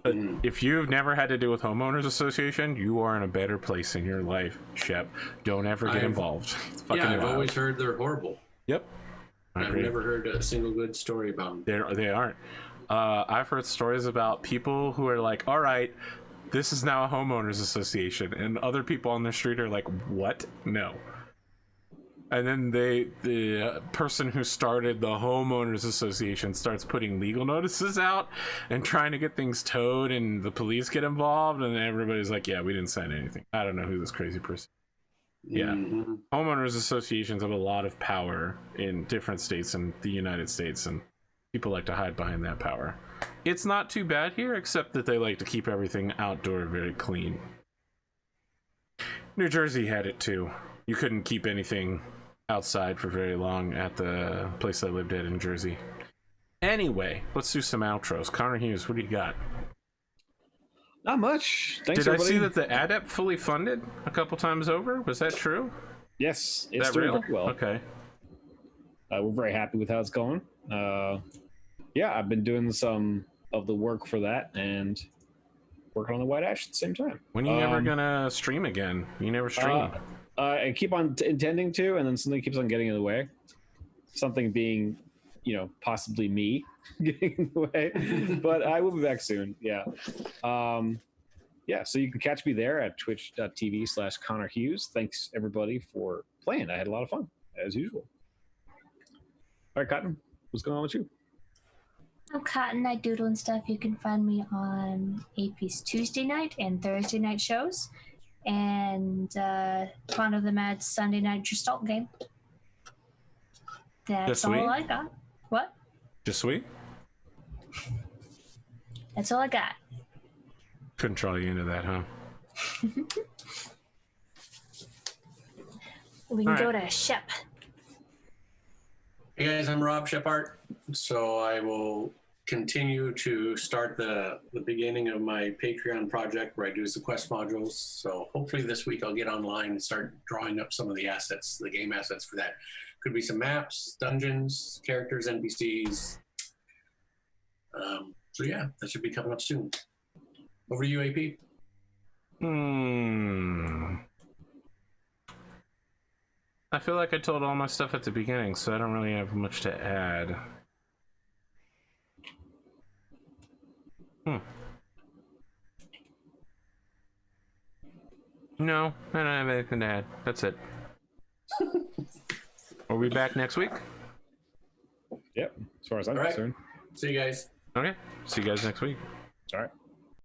if you've never had to deal with homeowners association, you are in a better place in your life, Shep. Don't ever get involved. It's fucking Yeah, I've wild. always heard they're horrible. Yep. I I've agree. never heard a single good story about them. They aren't. I've heard stories about people who are like, all right, this is now a homeowners association, and other people on the street are like, what? No. And then the person who started the homeowners association starts putting legal notices out and trying to get things towed, and the police get involved, and then everybody's like, yeah, we didn't sign anything. I don't know who this crazy person. Yeah. Mhm. Homeowners associations have a lot of power in different states in the United States, and people like to hide behind that power. It's not too bad here, except that they like to keep everything outdoor very clean. New Jersey had it too. You couldn't keep anything outside for very long at the place I lived at in Jersey. Anyway, let's do some outros. Conorhughes, what do you got? Not much. Thanks, Did I everybody. see that the Adept fully funded a couple times over? Was that true? Yes, Is it's that doing real? pretty well. Okay. We're very happy with how it's going. Yeah, I've been doing some of the work for that and working on the White Ash at the same time. When are you ever gonna stream again? You never stream. I keep on intending to, and then something keeps on getting in the way. Something being, possibly me getting in the way. But I will be back soon. Yeah. Yeah, so you can catch me there at twitch.tv/ConorHughes. Thanks, everybody, for playing. I had a lot of fun, as usual. All right, Cotton, what's going on with you? I'm Cotton. I doodle and stuff. You can find me on AP's Tuesday night and Thursday night shows, and Quantum of the Mad Sunday night Gestalt game. That's Just sweet. all I got. What? Just sweet. That's all I got. Couldn't draw you into that, huh? We can All go right. to Shep. Hey guys, I'm robSHEPart. So I will continue to start the beginning of my Patreon project where I do the quest modules. So hopefully this week I'll get online and start drawing up some of the assets, the game assets for that. Could be some maps, dungeons, characters, NPCs. So yeah, that should be coming up soon. Over to you, AP. I feel like I told all my stuff at the beginning, so I don't really have much to add. No, I don't have anything to add. That's it. Are we back next week? Yep, as far as I'm All right. concerned. See you guys. Okay. See you guys next week. All right.